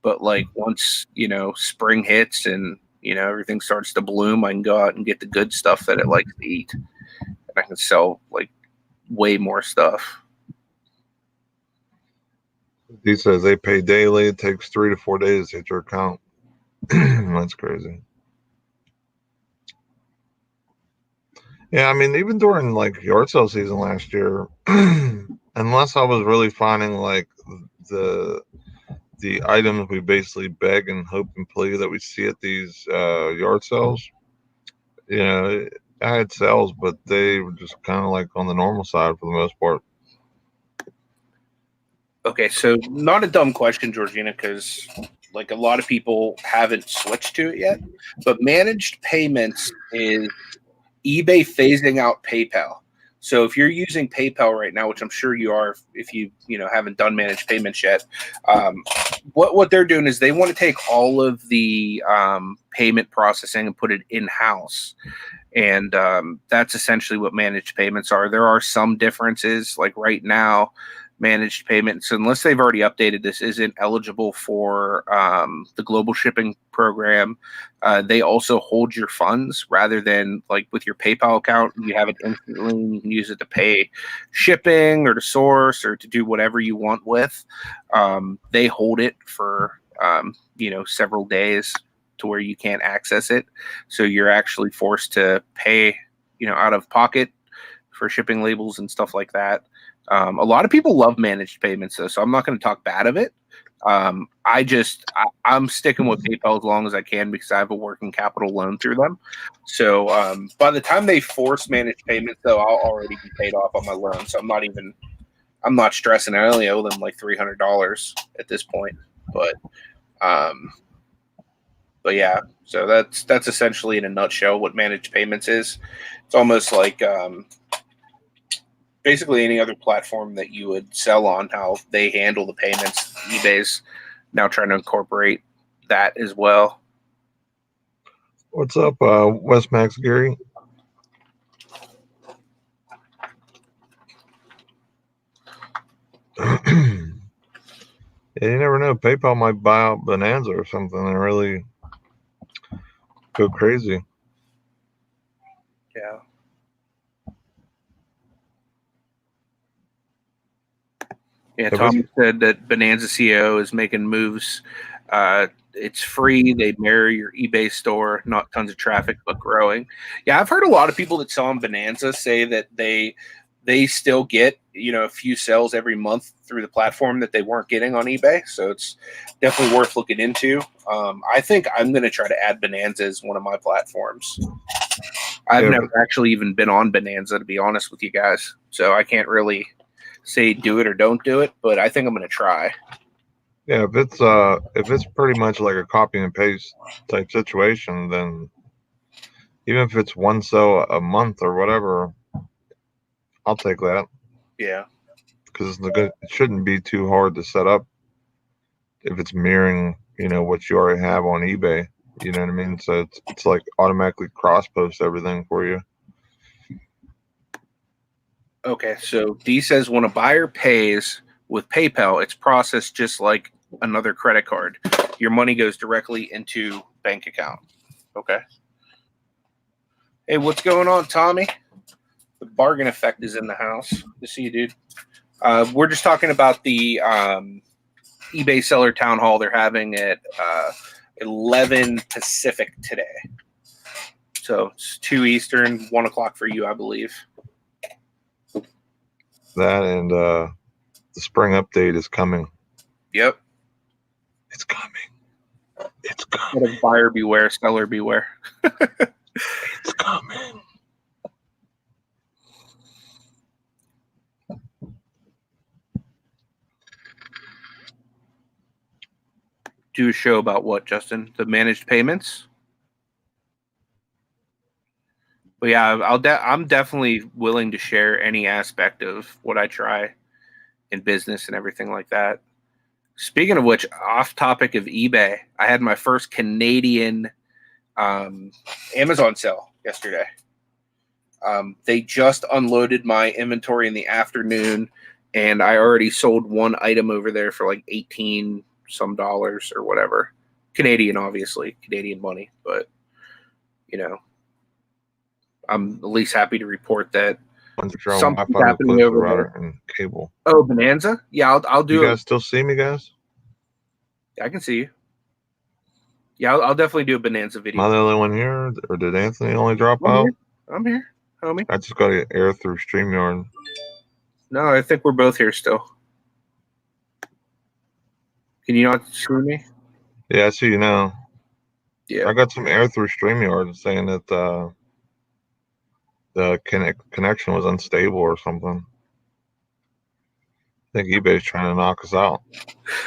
But like once, spring hits and, everything starts to bloom, I can go out and get the good stuff that it likes to eat. And I can sell like way more stuff. He says they pay daily. It takes 3 to 4 days to hit your account. That's crazy. Yeah, I mean, even during like yard sale season last year, unless I was really finding like the items we basically beg and hope and plea that we see at these yard sales, I had sales, but they were just kind of like on the normal side for the most part. Okay, so not a dumb question, Georgina, because like a lot of people haven't switched to it yet, but managed payments is eBay phasing out PayPal. So if you're using PayPal right now, which I'm sure you are, if you haven't done managed payments yet, what they're doing is they want to take all of the payment processing and put it in house, and that's essentially what managed payments are. There are some differences, like right now, managed payments, unless they've already updated this, isn't eligible for the global shipping program. They also hold your funds rather than like with your PayPal account. You have it instantly. You can use it to pay shipping or to source or to do whatever you want with. They hold it for several days to where you can't access it. So you're actually forced to pay out of pocket for shipping labels and stuff like that. A lot of people love managed payments, though, so I'm not going to talk bad of it. I'm sticking with PayPal as long as I can because I have a working capital loan through them. So by the time they force managed payments, though, I'll already be paid off on my loan. So I'm not stressing. I only owe them like $300 at this point. But yeah, so that's essentially in a nutshell what managed payments is. It's almost like basically any other platform that you would sell on, how they handle the payments. eBay's now trying to incorporate that as well. What's up, West Max Gary? Yeah, you never know. PayPal might buy out Bonanza or something and really go crazy. Yeah. Yeah, Tom said that Bonanza CEO is making moves. It's free. They mirror your eBay store, not tons of traffic, but growing. Yeah, I've heard a lot of people that sell on Bonanza say that they still get a few sales every month through the platform that they weren't getting on eBay. So it's definitely worth looking into. I think I'm going to try to add Bonanza as one of my platforms. I've never actually even been on Bonanza, to be honest with you guys. So I can't really say do it or don't do it, but I think I'm going to try. Yeah, if it's pretty much like a copy and paste type situation, then even if it's one sale a month or whatever, I'll take that. Yeah, because it shouldn't be too hard to set up if it's mirroring what you already have on eBay. You know what I mean? So it's like automatically cross post everything for you. Okay, so D says when a buyer pays with PayPal, it's processed just like another credit card. Your money goes directly into bank account. Okay. Hey, what's going on, Tommy? The bargain effect is in the house. Good to see you, dude. We're just talking about the eBay seller town hall they're having at 11 Pacific today. So it's 2 Eastern, 1 o'clock for you, I believe. That and the spring update is coming. Yep. It's coming. It's coming. Buyer beware, seller beware. It's coming. Do a show about what, Justin? The managed payments? But yeah, I'm definitely willing to share any aspect of what I try in business and everything like that. Speaking of which, off topic of eBay, I had my first Canadian Amazon sale yesterday. They just unloaded my inventory in the afternoon, and I already sold one item over there for like $18 some or whatever. Canadian, obviously, Canadian money, but you know, I'm at least happy to report that something's happening over there. And cable. Oh, Bonanza? Yeah, I'll do it. You guys still see me, guys? I can see you. Yeah, I'll definitely do a Bonanza video. Am I the only one here, or did Anthony only drop out? I'm here, homie. I just got to air through StreamYard. No, I think we're both here still. Can you not see me? Yeah, I see you now. Yeah. I got some air through StreamYard saying that the connection was unstable or something. I think eBay's trying to knock us out.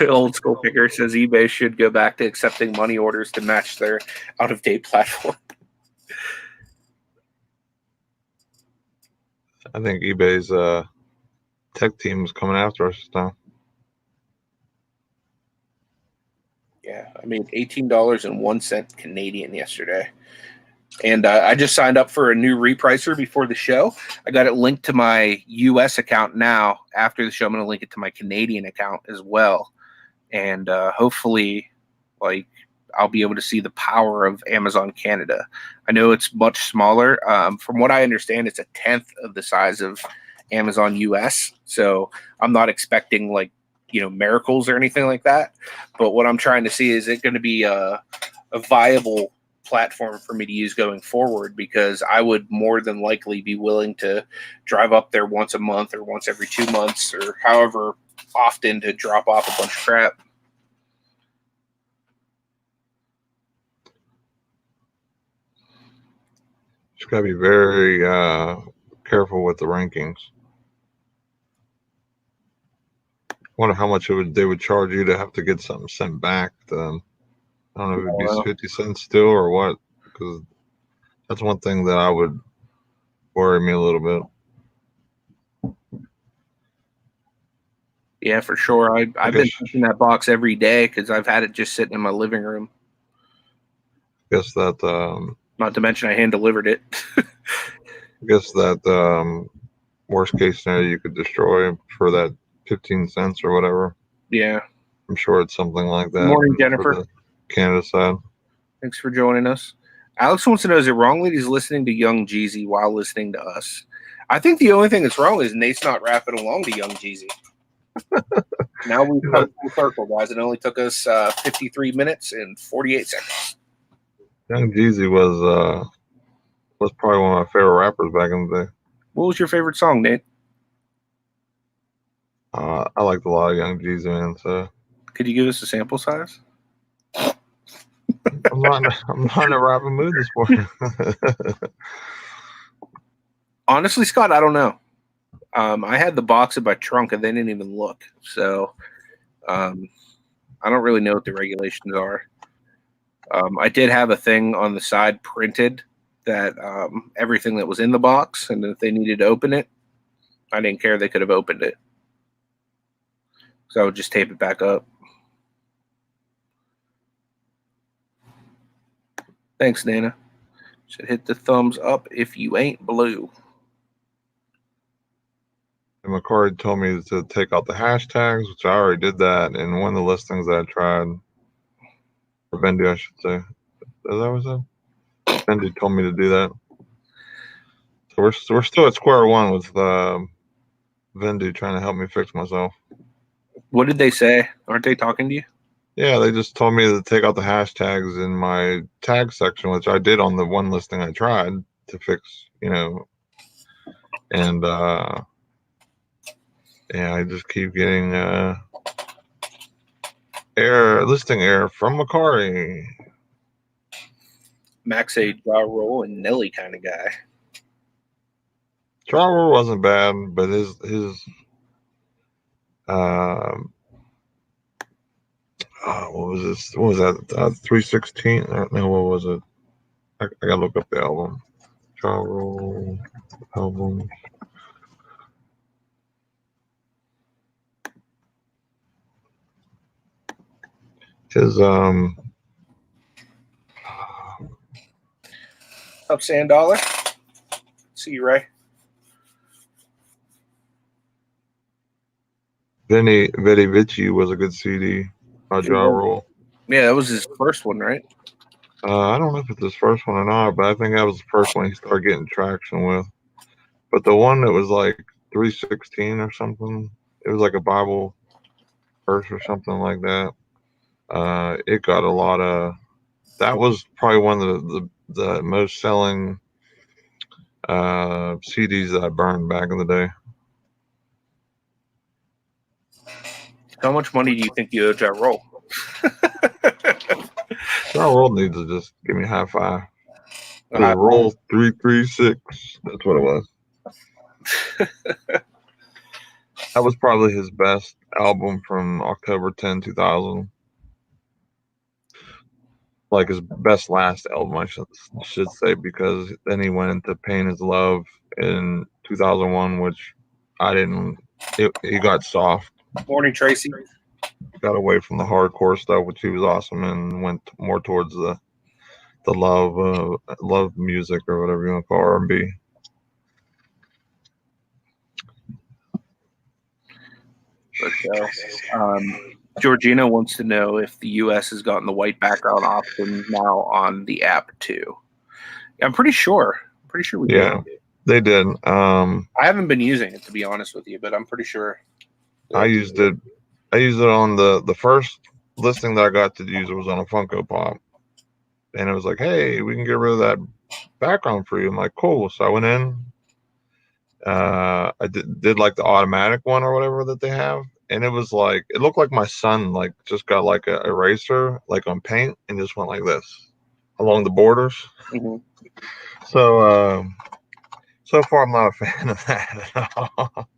Old School Picker says eBay should go back to accepting money orders to match their out-of-date platform. I think eBay's tech team is coming after us now. Yeah, I made $18.01 Canadian yesterday. And I just signed up for a new repricer before the show. I got it linked to my U.S. account now. After the show, I'm going to link it to my Canadian account as well. And hopefully, like, I'll be able to see the power of Amazon Canada. I know it's much smaller. From what I understand, it's a 10th of the size of Amazon US. So I'm not expecting, like, miracles or anything like that. But what I'm trying to see, is it going to be a viable platform for me to use going forward, because I would more than likely be willing to drive up there once a month or once every 2 months or however often to drop off a bunch of crap. Just gotta be very careful with the rankings. I wonder how much they would charge you to have to get something sent back to them. I don't know if it'd be 50 cents still or what, because that's one thing that I would worry me a little bit. Yeah, for sure. I've been pushing that box every day because I've had it just sitting in my living room. I guess that not to mention I hand delivered it. I guess that worst case scenario you could destroy for that 15 cents or whatever. Yeah. I'm sure it's something like that. Good morning, Jennifer. Canada side. Thanks for joining us. Alex wants to know, is it wrong that he's listening to Young Jeezy while listening to us? I think the only thing that's wrong is Nate's not rapping along to Young Jeezy. Now we've come full circle, guys. It only took us 53 minutes and 48 seconds. Young Jeezy was probably one of my favorite rappers back in the day. What was your favorite song, Nate? I liked a lot of Young Jeezy, man. So could you give us a sample size? I'm not in a rapping mood this morning. Honestly, Scott, I don't know. I had the box in my trunk and they didn't even look. So I don't really know what the regulations are. I did have a thing on the side printed that everything that was in the box, and if they needed to open it, I didn't care. They could have opened it. So I would just tape it back up. Thanks, Nana. Should hit the thumbs up if you ain't blue. And Mercari told me to take out the hashtags, which I already did that. And one of the listings that I tried, or Bendy, I should say. Is that what I said? Bendy told me to do that. So we're still at square one with Vendu trying to help me fix myself. What did they say? Aren't they talking to you? Yeah, they just told me to take out the hashtags in my tag section, which I did on the one listing I tried to fix, and yeah, I just keep getting listing error from Mercari. Max a draw roll and Nelly kind of guy. Travel wasn't bad, but his what was this? What was that? 316? No, what was it? I gotta look up the album. Travel album. His Up Sand Dollar. See you, Ray. Vinny Vici was a good CD. Draw roll. Yeah, that was his first one, right? I don't know if it's his first one or not, but I think that was the first one he started getting traction with. But the one that was like 316 or something, it was like a Bible verse or something like that. It got a lot of. That was probably one of the most selling CDs that I burned back in the day. How much money do you think you owe Ja Roll? Ja Rule needs to just give me a high five. Roll 336. That's what it was. That was probably his best album from October 10, 2000. Like his best last album, I should say, because then he went into Pain is Love in 2001, which I didn't. He got soft. Morning, Tracy. Got away from the hardcore stuff, which he was awesome, and went more towards the love music or whatever you want to call R&B. Georgina wants to know if the U.S. has gotten the white background option now on the app too. I'm pretty sure. We did. They did. I haven't been using it, to be honest with you, but I'm pretty sure. I used it. I used it on the first listing that I got to use. It was on a Funko Pop, and it was like, "Hey, we can get rid of that background for you." I'm like, "Cool." So I went in. I did like the automatic one or whatever that they have, and it was like it looked like my son like just got like a eraser like on paint and just went like this along the borders. Mm-hmm. So far I'm not a fan of that at all.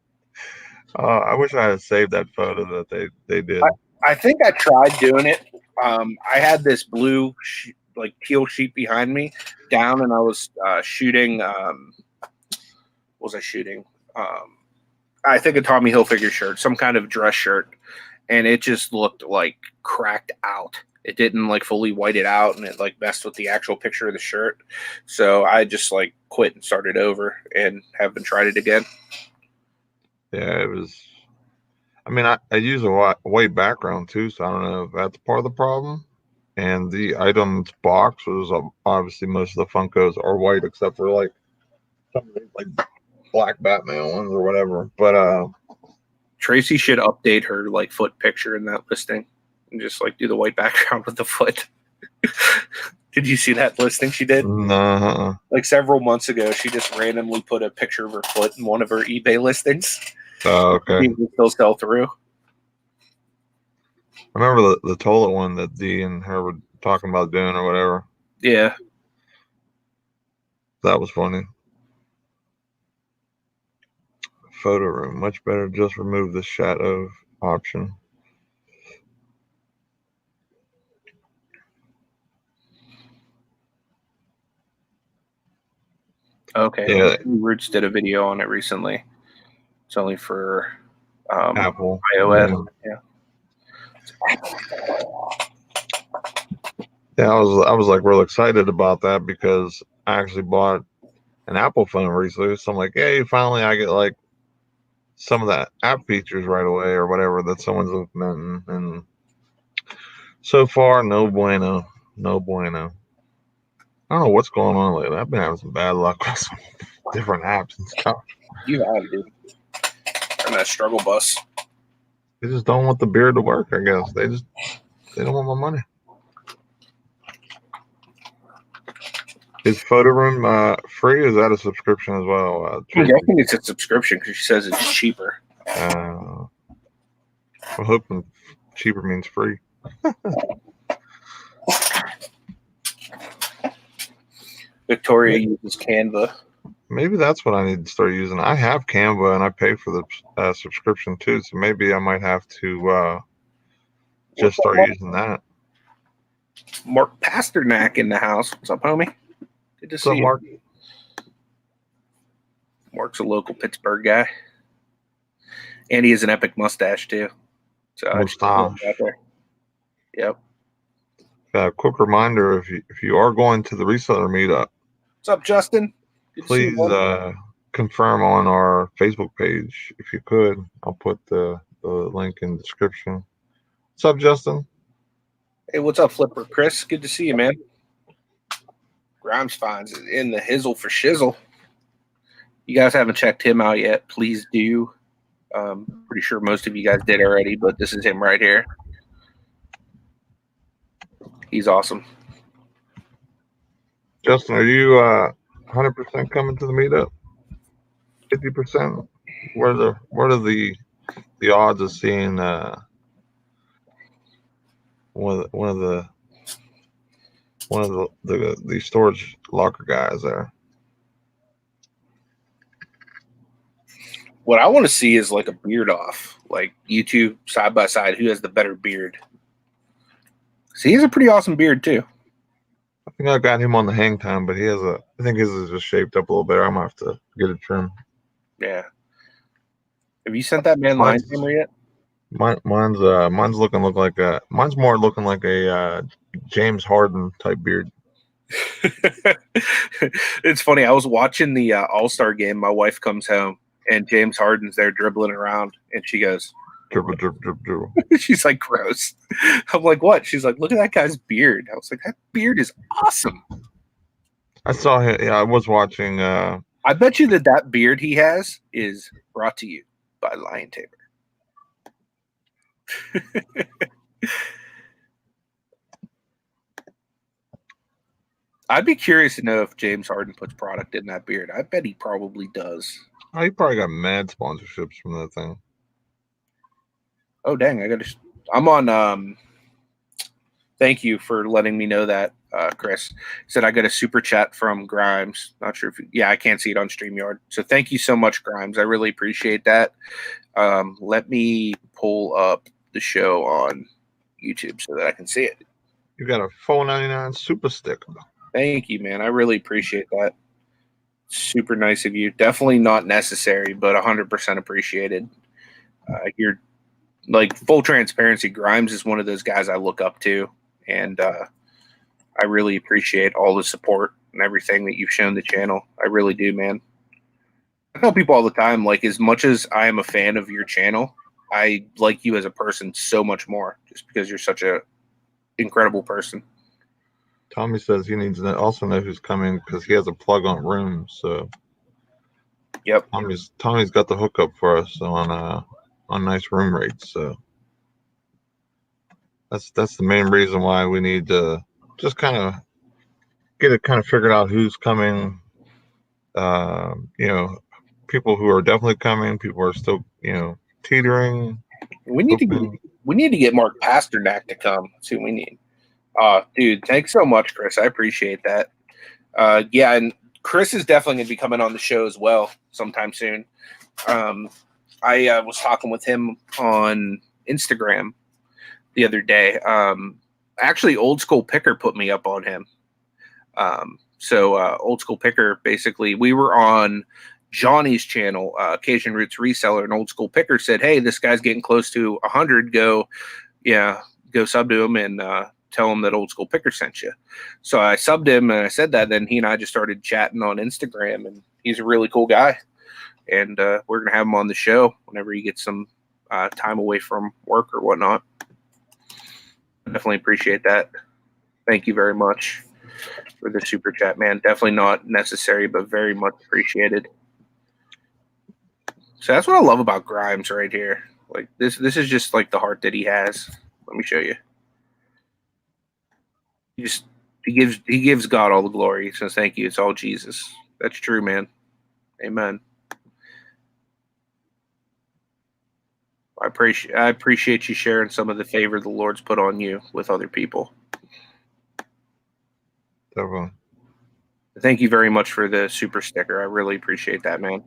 I wish I had saved that photo that they did. I think I tried doing it. I had this blue like teal sheet behind me down, and I was shooting. What was I shooting? I think a Tommy Hilfiger shirt, some kind of dress shirt, and it just looked like cracked out. It didn't like fully white it out, and it like messed with the actual picture of the shirt. So I just like quit and started over, and haven't tried it again. Yeah, it was. I mean, I use a white background too, so I don't know if that's part of the problem. And the items box was obviously most of the Funkos are white, except for like some like black Batman ones or whatever. But Tracy should update her like foot picture in that listing and just like do the white background with the foot. Did you see that listing she did? No. Like several months ago, she just randomly put a picture of her foot in one of her eBay listings. Oh, okay. She can still sell through. I remember the toilet one that Dee and her were talking about doing or whatever. Yeah. That was funny. Photo room. Much better just remove the shadow option. Okay. Yeah. Roots did a video on it recently. It's only for Apple. iOS. Yeah. Yeah, I was like real excited about that because I actually bought an Apple phone recently. So I'm like, hey, finally I get like some of the app features right away or whatever that someone's implementing. And so far, no bueno. No bueno. I don't know what's going on lately. I've been having some bad luck with some different apps and stuff. You have, dude. On that struggle bus. They just don't want the beard to work, I guess. They don't want my money. Is Photo Room free? Or is that a subscription as well? I'm guessing it's a subscription because she says it's cheaper. I'm hoping cheaper means free. Victoria uses Canva. Maybe that's what I need to start using. I have Canva and I pay for the subscription too, so maybe I might have to just start using that. Mark Pasternak in the house. What's up, homie? Good to see you. Mark? Mark's a local Pittsburgh guy. And he has an epic mustache too. So mustache. Out there. Yep. Quick reminder, if you are going to the reseller meetup, what's up, Justin? Good please confirm on our Facebook page if you could. I'll put the link in the description. What's up, Justin? Hey, what's up, Flipper? Chris, good to see you, man. Grimes finds in the hizzle for shizzle. You guys haven't checked him out yet, please do. Pretty sure most of you guys did already, but this is him right here. He's awesome. Justin, are you 100% coming to the meetup? 50%? What are the odds of seeing one of the storage locker guys there? What I want to see is like a beard off, like you two side by side. Who has the better beard? See, he has a pretty awesome beard too. I think I got him on the hang time, but I think his is just shaped up a little better. I'm gonna have to get it trimmed. Yeah. Have you sent that man line trimmer yet? Mine's more looking like a James Harden type beard. It's funny. I was watching the All-Star game. My wife comes home and James Harden's there dribbling around, and she goes, dribble, dribble, dribble, dribble. She's like, gross. I'm like, what? She's like, look at that guy's beard. I was like, that beard is awesome. I saw him. Yeah, I was watching. I bet you that beard he has is brought to you by Lion Tamer. I'd be curious to know if James Harden puts product in that beard. I bet he probably does. Oh, he probably got mad sponsorships from that thing. Oh, dang. I'm on. Thank you for letting me know that, Chris. Said I got a super chat from Grimes. Not sure if I can't see it on StreamYard. So thank you so much, Grimes. I really appreciate that. Let me pull up the show on YouTube so that I can see it. You got a $4.99 super sticker. Thank you, man. I really appreciate that. Super nice of you. Definitely not necessary, but 100% appreciated. You're like full transparency. Grimes is one of those guys I look up to, and I really appreciate all the support and everything that you've shown the channel. I really do, man. I tell people all the time, like, as much as I am a fan of your channel, I like you as a person so much more, just because you're such a incredible person. Tommy says he needs to also know who's coming because he has a plug on room. So, yep, Tommy's got the hookup for us on nice room rates. So that's the main reason why we need to just kind of get it kind of figured out who's coming. People who are definitely coming, people who are still teetering. We need to get Mark Pasternak to come. That's who we need. Dude, thanks so much, Chris. I appreciate that. Yeah, and Chris is definitely going to be coming on the show as well sometime soon. I was talking with him on Instagram the other day. Actually, Old School Picker put me up on him. So Old School Picker, basically, we were on Johnny's channel, Cajun Roots Reseller, and Old School Picker said, hey, this guy's getting close to 100. Go sub to him and tell him that Old School Picker sent you. So I subbed him and I said that. Then he and I just started chatting on Instagram, and he's a really cool guy. And we're going to have him on the show whenever he gets some time away from work or whatnot. Definitely appreciate that. Thank you very much. for the super chat, man. Definitely not necessary, but very much appreciated. So that's what I love about Grimes right here. Like this is just like the heart that he has. Let me show you. He gives God all the glory. He says, thank you. It's all Jesus. That's true, man. Amen. I appreciate you sharing some of the favor the Lord's put on you with other people. Definitely. Thank you very much for the super sticker. I really appreciate that, man.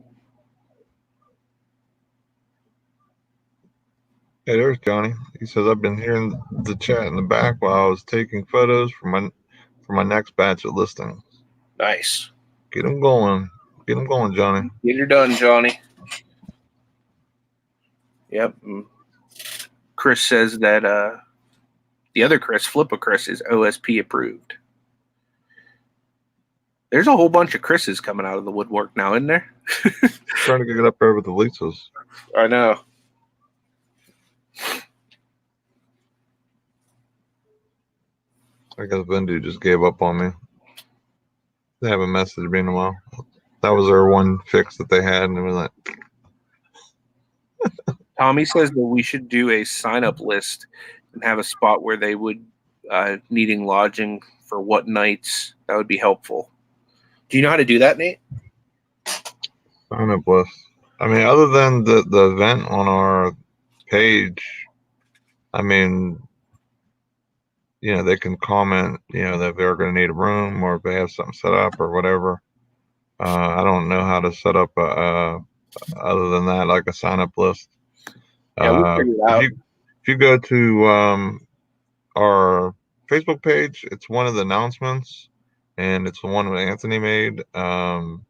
Hey, there's Johnny. He says, I've been hearing the chat in the back while I was taking photos for my next batch of listings. Nice. Get them going. Get them going, Johnny. Get her done, Johnny. Yep. Chris says that the other Chris, Flippa Chris, is OSP approved. There's a whole bunch of Chris's coming out of the woodwork now, isn't there? Trying to get up there with the Lisas. I know. I guess Vendu just gave up on me. They haven't messaged me in a while. That was their one fix that they had, and it was like. Tommy says that we should do a sign-up list and have a spot where they would needing lodging for what nights. That would be helpful. Do you know how to do that, Nate? Sign up list. I mean, other than the event on our page, I mean, you know, they can comment, you know, that they're going to need a room or if they have something set up or whatever. I don't know how to set up other than that, like a sign up list. Yeah, we'll figure it out. If you go to our Facebook page, it's one of the announcements, and it's the one that Anthony made for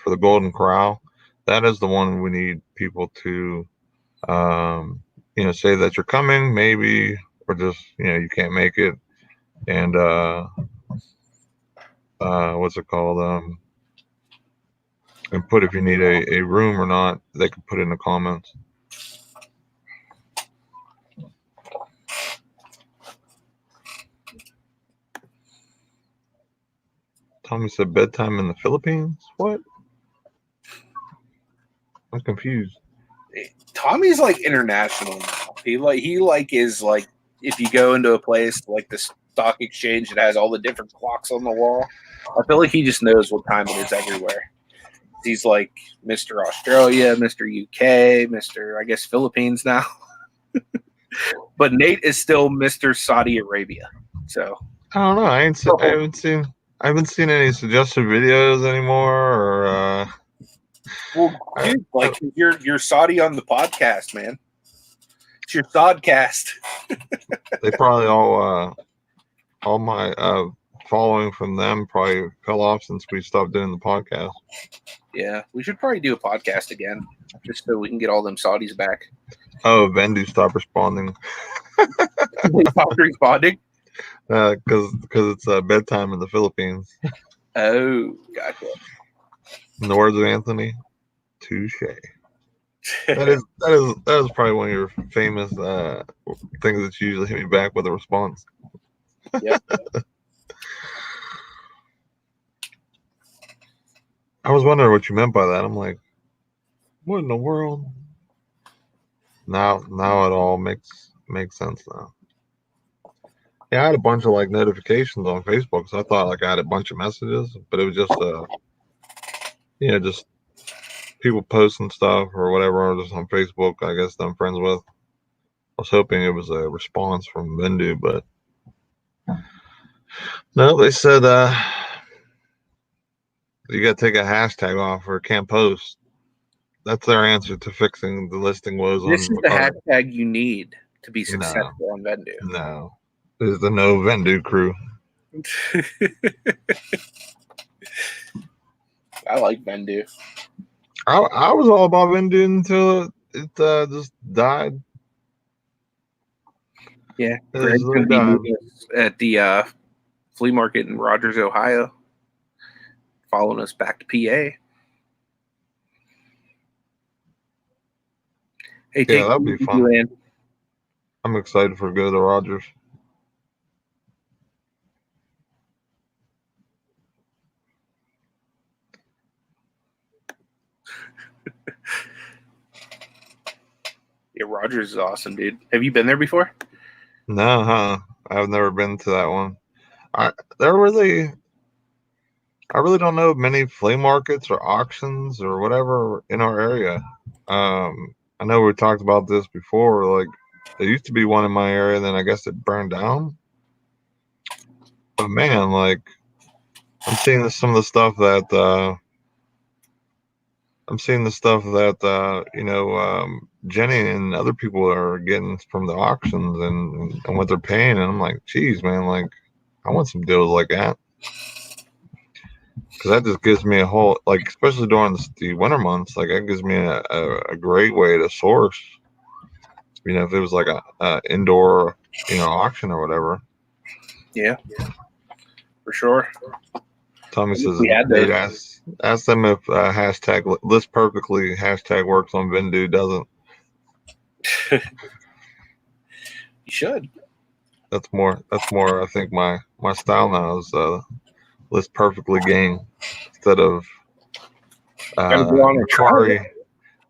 the Golden Corral. That is the one we need people to, you know, say that you're coming, maybe, or just, you know, you can't make it, and what's it called? And put if you need a room or not. They can put it in the comments. Tommy said bedtime in the Philippines. What? I'm confused. Tommy's like international now. He is like if you go into a place like the stock exchange that has all the different clocks on the wall. I feel like he just knows what time it is everywhere. He's like Mr. Australia, Mr. UK, Mr. I guess Philippines now. But Nate is still Mr. Saudi Arabia. So I don't know. I haven't seen any suggested videos anymore, or well, dude, like you're Saudi on the podcast, man. It's your Sodcast. they probably all my following from them probably fell off since we stopped doing the podcast. Yeah, we should probably do a podcast again, just so we can get all them Saudis back. Oh, Vendu stopped responding. They stopped responding? Because it's bedtime in the Philippines. Oh, gotcha. In the words of Anthony, touche. That is probably one of your famous things that you usually hit me back with a response. Yep. I was wondering what you meant by that. I'm like, what in the world? Now it all makes sense now. Yeah, I had a bunch of like notifications on Facebook, so I thought like I had a bunch of messages, but it was just you know, just people posting stuff or whatever, or just on Facebook, I guess that I'm friends with. I was hoping it was a response from Vendu, but no, they said you got to take a hashtag off or can't post. That's their answer to fixing the listing woes. This on is the Mercari. hashtag you need to be successful on Vendu. No, this is the no Vendu crew. I like Vendu. I was all about Vendu until it just died. Yeah, Greg's going to be meeting us at the flea market in Rogers, Ohio, following us back to PA. Hey, yeah, that'd be fun. Land. I'm excited for go to Rogers. Yeah, Rogers is awesome, dude. Have you been there before? No, huh? I've never been to that one. I really don't know many flea markets or auctions or whatever in our area. I know we talked about this before. Like, there used to be one in my area, and then I guess it burned down. But man, like, I'm seeing some of the stuff that Jenny and other people are getting from the auctions and what they're paying, and I'm like, geez, man, like, I want some deals like that. Because that just gives me a whole, like, especially during the winter months, like, that gives me a great way to source. If it was like a indoor, auction or whatever. Yeah, for sure. Tommy says We had they'd those. ask them if hashtag list perfectly hashtag works on Vendu doesn't. You should. That's more. I think my style now is list perfectly game instead of Mercari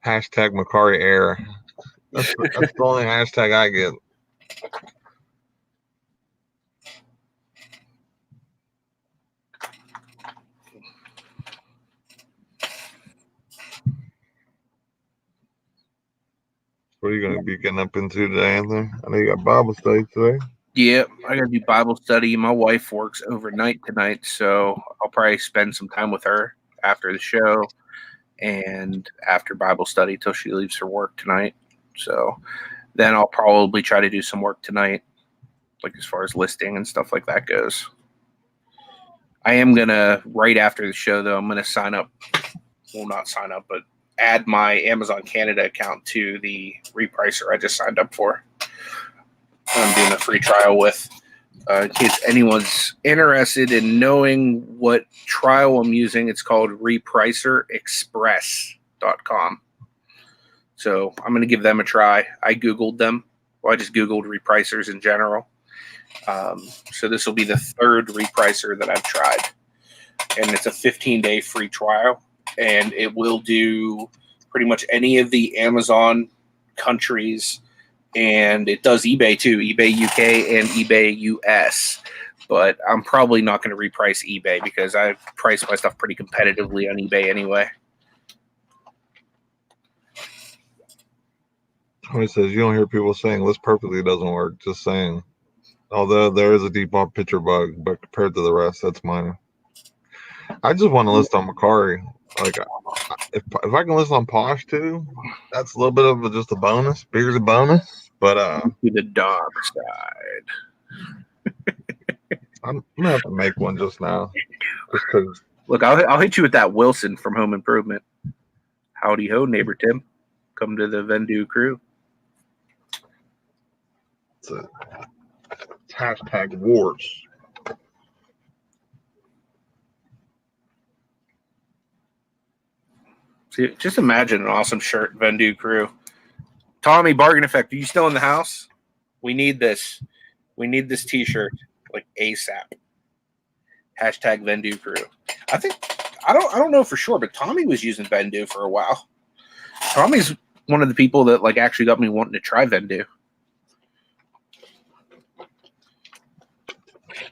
hashtag Mercari error. That's the only hashtag I get. What are you going to be getting up into today, Anthony? I know you got Bible study today. Yeah, I got to do Bible study. My wife works overnight tonight, so I'll probably spend some time with her after the show and after Bible study till she leaves for work tonight. So then I'll probably try to do some work tonight, like as far as listing and stuff like that goes. I am going to, right after the show, though, I'm going to sign up. Well, not sign up, but add my Amazon Canada account to the repricer I just signed up for. I'm doing a free trial with, in case anyone's interested in knowing what trial I'm using. It's called repricerexpress.com. So I'm going to give them a try. I Googled them. Well, I just Googled repricers in general. So this will be the third repricer that I've tried. And it's a 15-day free trial. And it will do pretty much any of the Amazon countries. And it does eBay too, eBay UK and eBay US. But I'm probably not going to reprice eBay because I price my stuff pretty competitively on eBay anyway. Tony says you don't hear people saying list perfectly doesn't work. Just saying. Although there is a default picture bug, but compared to the rest, that's minor. I just want to list on Mercari. Like, if I can list on Posh too, that's a little bit of just a bonus, bigger the bonus. But To the dark side. I'm gonna have to make one just now, just because. Look, I'll hit you with that Wilson from Home Improvement. Howdy ho, neighbor Tim. Come to the Vendu crew. It's hashtag wars. See, just imagine an awesome shirt, Vendu crew. Tommy, Bargain Effect, are you still in the house? We need this. We need this T-shirt, like ASAP. Hashtag Vendu crew. I don't know for sure, but Tommy was using Vendu for a while. Tommy's one of the people that like actually got me wanting to try Vendu.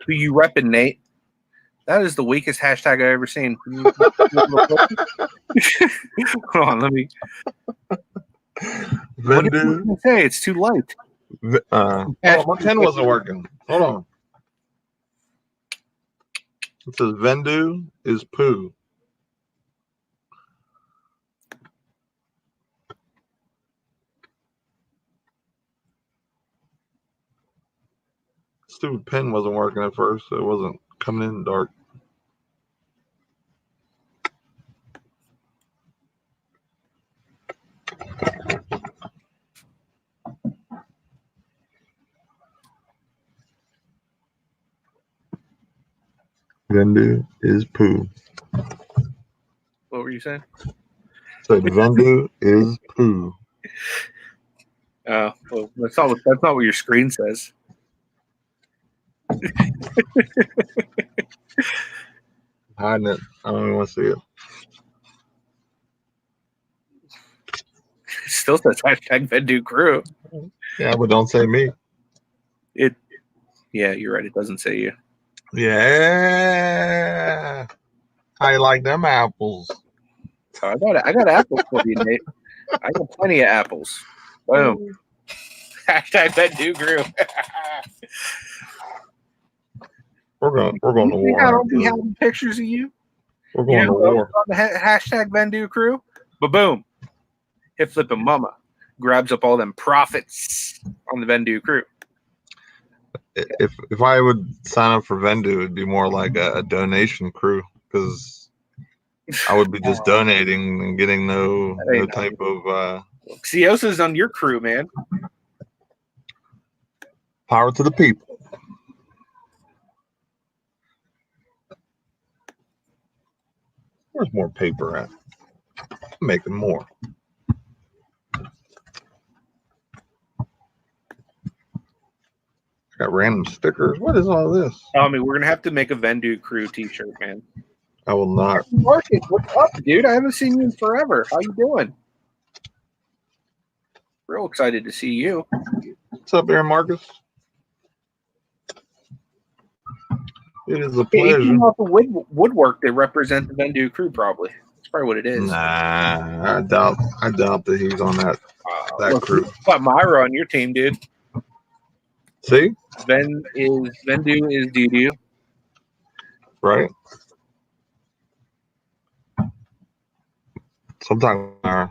Who you repping, Nate? That is the weakest hashtag I've ever seen. Hold on, let me. Vendu. What did you say? It's too light. My pen wasn't working. Hold on. It says Vendu is poo. Stupid pen wasn't working at first, so it wasn't coming in dark. Vendu is poo. What were you saying? Said Vendu is poo. Oh, well, that's not what your screen says. Hiding it. I don't even want to see it. still says hashtag Vendu crew. Yeah, but don't say me. Yeah, you're right. It doesn't say you. Yeah. How you like them apples? Oh, I got apples for you, Nate. I got plenty of apples. Boom. Hashtag Vendu crew. We're going to war. I don't be having pictures of you. We're going to war. On the hashtag Vendu crew. Ba-boom. Hit Flippin' Mama. Grabs up all them profits on the Vendu crew. If I would sign up for Vendu, it'd be more like a donation crew, because I would be just donating and getting no type of Xiosa's on your crew, man. Power to the people. Where's more paper at? I'm making more. Got random stickers. What is all this? Tell me, we're gonna have to make a Vendu crew T-shirt, man. I will not. Marcus, what's up, dude? I haven't seen you in forever. How you doing? Real excited to see you. What's up, Aaron Marcus? It is a pleasure. He came off of woodwork that represent the Vendu crew, probably. That's probably what it is. Nah, I doubt that he's on that crew. You got Myra on your team, dude. See? Vendu is doo-doo. Right? Sometimes.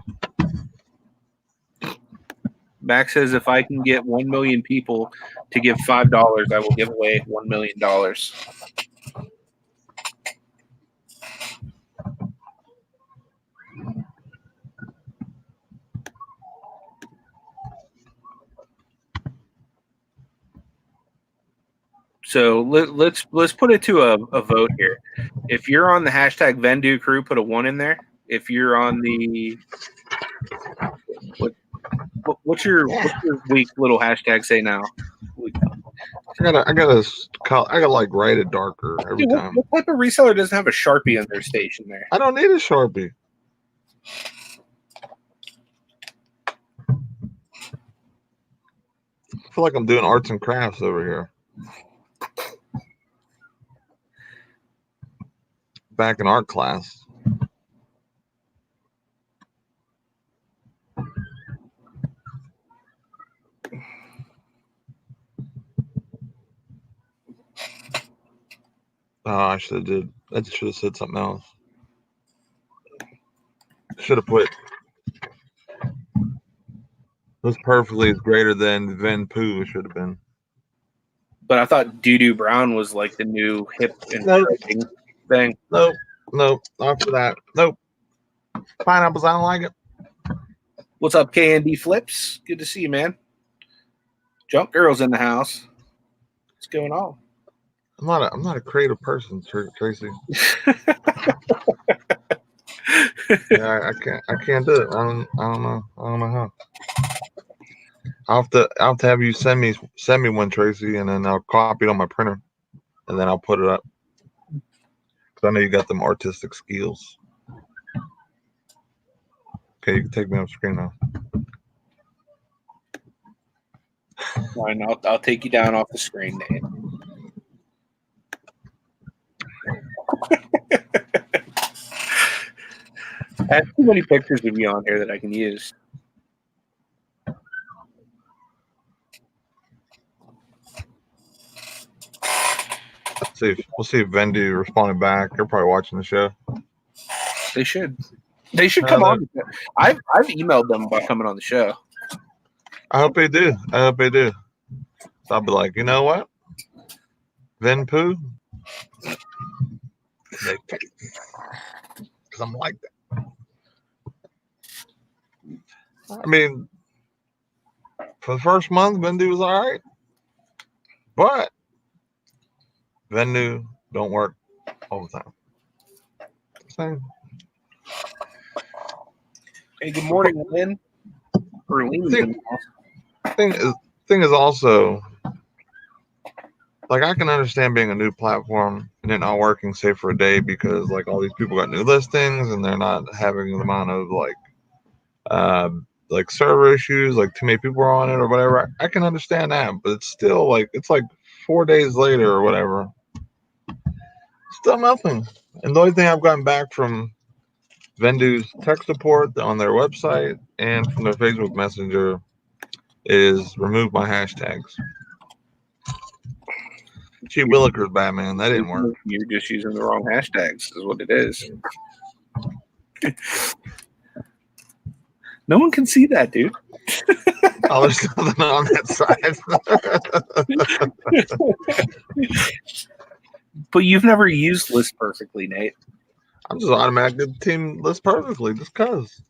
Max says if I can get 1 million people to give $5, I will give away $1 million. So let's put it to a vote here. If you're on the hashtag Vendu crew, put a 1 in there. If you're on the what's your weak little hashtag say now? I gotta like write it darker every time. What type of reseller doesn't have a Sharpie on their station there? I don't need a Sharpie. I feel like I'm doing arts and crafts over here. Back in art class. Oh, I should have said something else. Should have put this perfectly is greater than Ven Poo should have been. But I thought Doo-Doo Brown was like the new hip and thing. Nope, not for that. Nope. Pineapples, I don't like it. What's up, KND Flips? Good to see you, man. Junk Girl's in the house. What's going on? I'm not a creative person, Tracy. Yeah, I can't do it. I don't know how. I'll have to have you send me one, Tracy, and then I'll copy it on my printer, and then I'll put it up. Because I know you got them artistic skills. Okay, you can take me off screen now. Fine, I'll take you down off the screen, Nate. I have too many pictures of you on here that I can use. We'll see if Vendu responded back. They're probably watching the show. They should. They should come on. I've emailed them about coming on the show. I hope they do. So I'll be like, you know what? Ven Poo? Because I'm like that. I mean, for the first month, Vendu was all right. But Vendu don't work all the time. Same. Hey, good morning, Lynn. Thing is also, like, I can understand being a new platform and it not working, say, for a day because, like, all these people got new listings and they're not having the amount of, like, like server issues, like too many people are on it or whatever. I can understand that, but it's still like it's like 4 days later or whatever. Still nothing. And the only thing I've gotten back from Vendu's tech support on their website and from their Facebook Messenger is remove my hashtags. Gee Willikers, Batman, that didn't work. You're just using the wrong hashtags, is what it is. No one can see that, dude. Oh, there's nothing on that side. But you've never used List Perfectly, Nate. I'm just automatically team List Perfectly just because.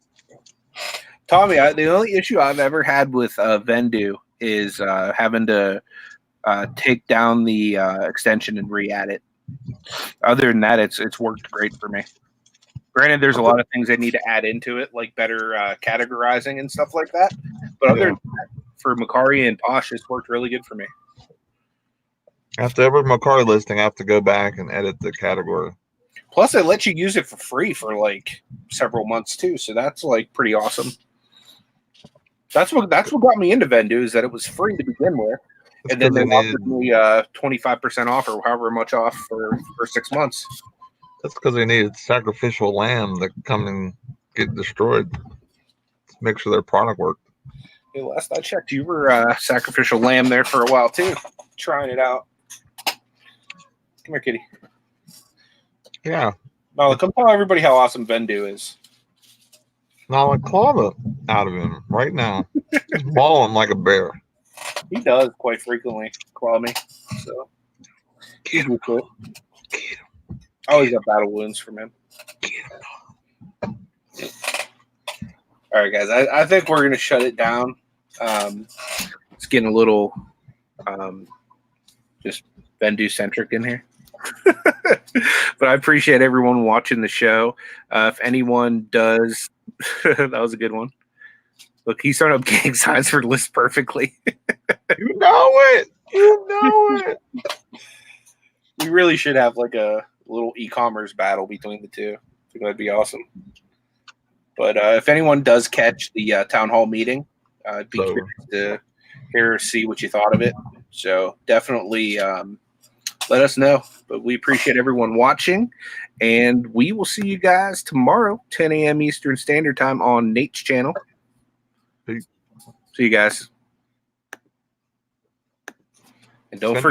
Tommy, the only issue I've ever had with Vendu is having to take down the extension and re-add it. Other than that, it's worked great for me. Granted, there's a lot of things I need to add into it, like better categorizing and stuff like that. But other than that, for Mercari and Posh, it's worked really good for me. After every Mercari listing, I have to go back and edit the category. Plus, they let you use it for free for like several months too, so that's like pretty awesome. That's what got me into Vendu, is that it was free to begin with, and then they offered me 25% off or however much off for 6 months. That's because they needed sacrificial lamb to come and get destroyed to make sure their product worked. Hey, last I checked, you were sacrificial lamb there for a while too, trying it out. Come here, kitty. Yeah. No, come tell everybody how awesome Vendu is. Now I claw the out of him right now. He's bawling like a bear. He does quite frequently claw me. So Get him. Get him. I always got battle wounds from him. Get him. All right, guys. I think we're gonna shut it down. It's getting a little just Vendu centric in here. But I appreciate everyone watching the show. If anyone does, that was a good one. Look, he's starting up gang signs for List Perfectly. You know it. You know it. We really should have like a little e-commerce battle between the two. I think that'd be awesome. But if anyone does catch the town hall meeting, I'd be curious to see what you thought of it. So definitely let us know. But we appreciate everyone watching, and we will see you guys tomorrow, 10 a.m. Eastern Standard Time on Nate's channel. Peace. See you guys. And don't forget.